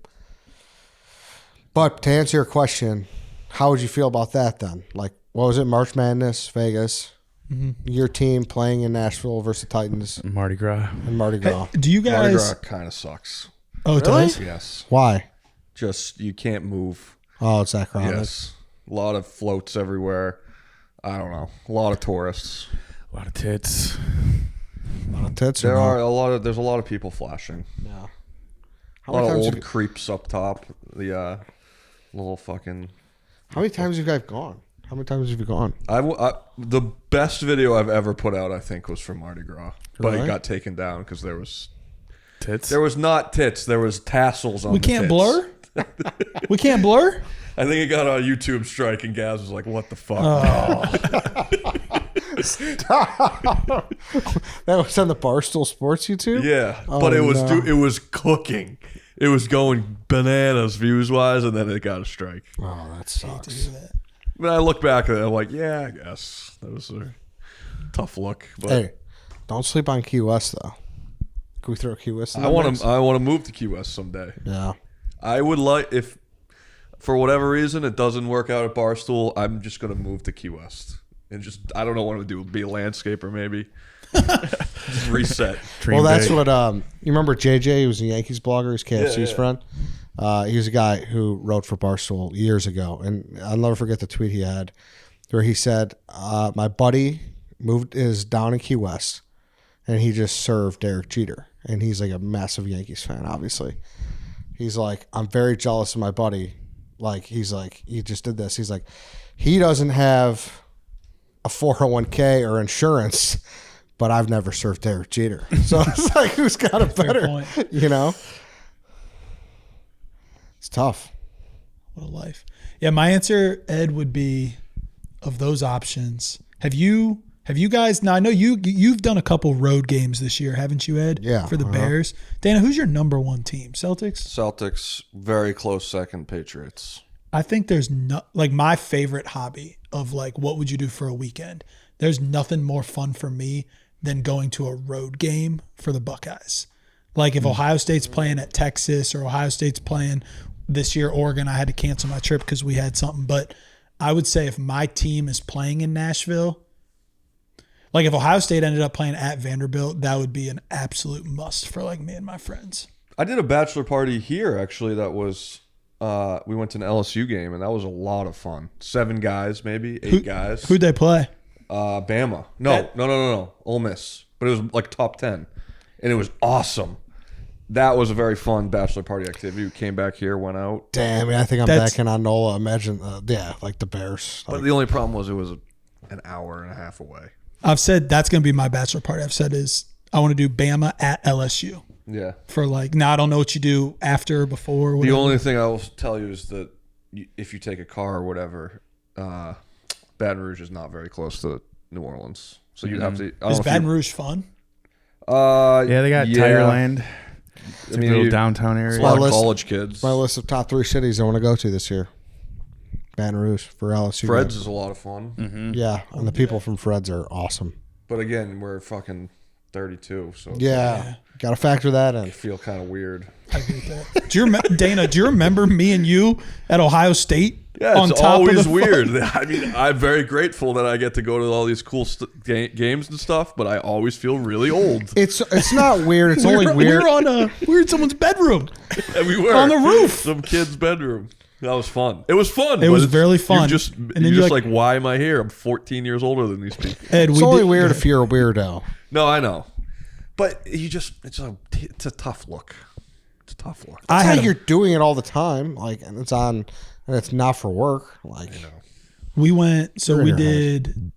But to answer your question, how would you feel about that then? Like, what was it? March Madness, Vegas, your team playing in Nashville versus the Titans Mardi Gras. and Mardi Gras. Do you Mardi guys? Gras kind of sucks. Oh, it does? Yes. Why? Just you can't move. Oh, it's that crowded. Yes. A lot of floats everywhere. I don't know. A lot of tourists. A lot of tits. A lot of tits. There's a lot of people flashing. Yeah. A lot of old creeps up top. The little fucking. How many times have you guys gone? How many times have you gone? The best video I've ever put out, I think, was from Mardi Gras, but Really? it got taken down because there was Tits? there was not tits, there was tassels on. We the can't tits. blur? We can't blur? I think it got a YouTube strike, and Gaz was like, "What the fuck?" That was on the Barstool Sports YouTube? Yeah, Oh, but it was no. it was cooking. It was going bananas views wise, and then it got a strike. Oh, that sucks. But I look back at it, I'm like, yeah, I guess that was a tough look. But Hey, don't sleep on Key West, though. Can we throw Key West in I the want mix? to move to Key West someday. Yeah. I would like, if for whatever reason it doesn't work out at Barstool, I'm just gonna move to Key West and just I don't know what to do. Be a landscaper maybe. Just reset. Dream Well, that's big. what you remember JJ, who was a Yankees blogger, he's KFC's yeah. friend. He was a guy who wrote for Barstool years ago, and I'll never forget the tweet he had where he said, my buddy is down in Key West, and he just served Derek Jeter, and he's like a massive Yankees fan, obviously. He's like, I'm very jealous of my buddy. Like, he's like, he just did this. He's like, he doesn't have a 401k or insurance, but I've never served Derek Jeter. So it's like, who's got it better? point. You know? It's tough. What a life. Yeah, my answer, Ed, would be of those options. Have you guys, now I know you've done a couple road games this year, haven't you, Ed? Yeah. For the Bears. Dana, who's your number one team? Celtics? Celtics, very close second. Patriots. I think there's like my favorite hobby of like, what would you do for a weekend? There's nothing more fun for me than going to a road game for the Buckeyes. Like if Ohio State's playing at Texas or Ohio State's playing this year, Oregon, I had to cancel my trip because we had something. But I would say if my team is playing in Nashville, like if Ohio State ended up playing at Vanderbilt, that would be an absolute must for like me and my friends. I did a bachelor party here actually. That was we went to an LSU game and that was a lot of fun. 7 guys, maybe 8 guys. Who'd they play? Bama. No. Ole Miss. But it was like top 10. And it was awesome. That was a very fun bachelor party activity. We came back here, went out. Damn, I think I'm back in on NOLA. Imagine, like the Bears. But the only problem was it was an hour and a half away. I've said that's going to be my bachelor party. I've said is I want to do Bama at LSU. Yeah. For like, now I don't know what you do after or before. Whatever. The only thing I will tell you is that if you take a car or whatever, Baton Rouge is not very close to New Orleans. So you'd have to. Is Baton Rouge fun? Yeah, they got Tigerland. It's a little downtown area. A lot of college kids. My list of top 3 cities I want to go to this year. Baton Rouge for LSU. Fred's is a lot of fun. Mm-hmm. Yeah, and the people from Fred's are awesome. But again, we're fucking 32, so yeah. Got to factor that in. I feel kind of weird. I agree with that. Do you remember, Dana? Do you remember me and you at Ohio State? Yeah, it's always weird. I mean, I'm very grateful that I get to go to all these cool games and stuff, but I always feel really old. It's not weird. It's only weird. We were in someone's bedroom. And we were on the roof. Some kid's bedroom. That was fun. It was fun. It was very fun. You're just like, why am I here? I'm 14 years older than these people. Ed, it's only weird if you're a weirdo. No, I know. But it's a tough look. It's a tough look. I think you're doing it all the time, like, and it's on, and it's not for work. Like, we went. So we did.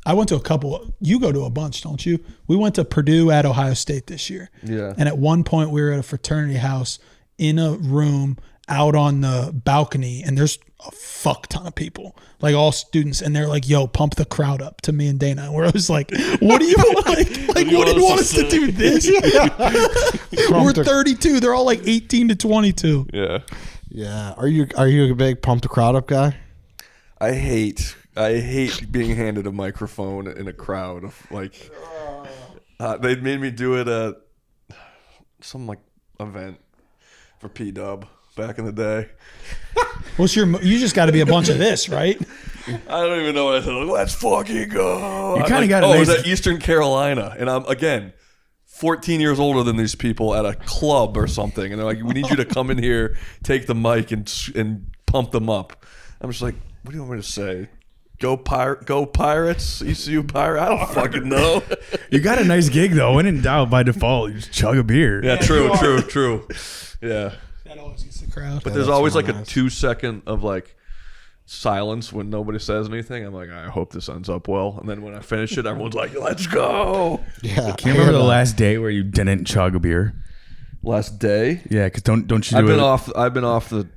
I went to a couple. You go to a bunch, don't you? We went to Purdue at Ohio State this year. Yeah. And at one point, we were at a fraternity house in a room out on the balcony, and there's a fuck ton of people, like all students, and they're like, "Yo, pump the crowd up" to me and Dana. Where I was like, "What do you like? What do you want us to do this?" We're 32. They're all like 18 to 22. Yeah. Yeah. Are you a big pump the crowd up guy? I hate being handed a microphone in a crowd of like. They made me do it at some like event for P-Dub back in the day. You just got to be a bunch of this, right? I don't even know what I said. Like, let's fucking go. You kind of got it was at Eastern Carolina, and I'm again 14 years older than these people at a club or something, and they're like, "We need you to come in here, take the mic, and pump them up." I'm just like, "What do you want me to say? Go Pirates, ECU Pirate? I don't fucking know." You got a nice gig though. When in doubt, by default, you just chug a beer. Yeah, true. Yeah. That always gets the crowd. But there's always like a 2-second of like silence when nobody says anything. I'm like, I hope this ends up well. And then when I finish it, everyone's like, "Let's go." Yeah. Can you remember the last day where you didn't chug a beer? Last day? Yeah, because don't you? I've been off the.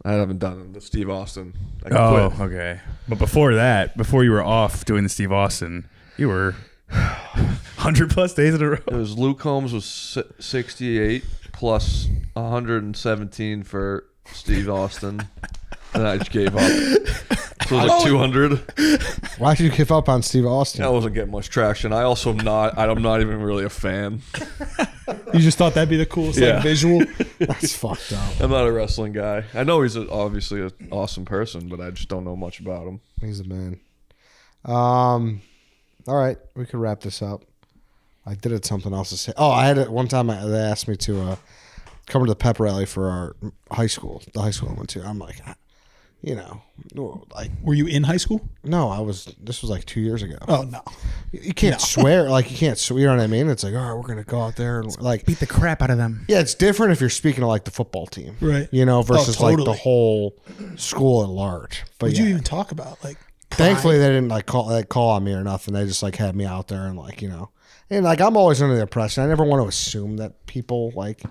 I haven't done the Steve Austin. I quit. Okay. But before that, before you were off doing the Steve Austin, you were 100+ days in a row. It was Luke Combs was 68 plus 117 for Steve Austin, and I just gave up. So it was like 200. Why did you give up on Steve Austin? I wasn't getting much traction. I'm not even really a fan. You just thought that'd be the coolest like, visual. That's fucked up. I'm not a wrestling guy. I know he's obviously an awesome person, but I just don't know much about him. He's the man. All right, we could wrap this up. I did it something else to say. Oh, I had it one time. They asked me to come to the pep rally for our high school. The high school I went to. I'm like, like, were you in high school? No, I was. This was like 2 years ago. Oh no, you can't swear. Like you can't swear. You know what I mean? It's like, all right, we're gonna go out there and like beat the crap out of them. Yeah, it's different if you're speaking to like the football team, right? Versus totally. like the whole school at large. But what did you even talk about? Like, pride? Thankfully they didn't like call on me or nothing. They just like had me out there and like and like I'm always under the impression I never want to assume that people like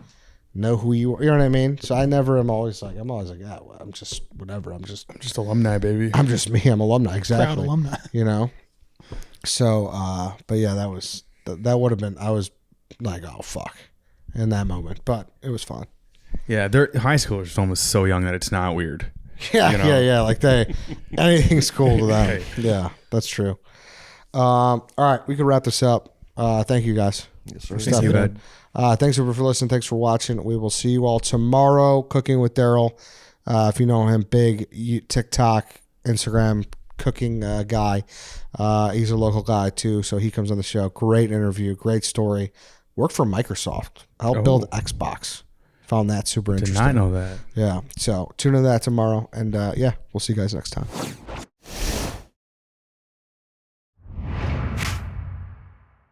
know who you are. You know what I mean? So I'm always like, yeah, well, I'm just whatever. I'm just alumni, baby. I'm just me. I'm alumni. Exactly. Proud alumni. So, but yeah, that would have been, I was like, oh fuck in that moment, but it was fun. Yeah. They're high schoolers are almost so young that it's not weird. Yeah. Yeah. Like anything's cool to them. Right. Yeah, that's true. All right. We could wrap this up. Thank you guys. Yes, sir. Thank you, bud. Thanks for listening. Thanks for watching. We will see you all tomorrow. Cooking with Daryl. If you know him, big TikTok, Instagram cooking guy. He's a local guy too, so he comes on the show. Great interview, great story. Worked for Microsoft. Helped build Xbox. Found that super interesting. Did not know that. Yeah. So tune in to that tomorrow, and we'll see you guys next time.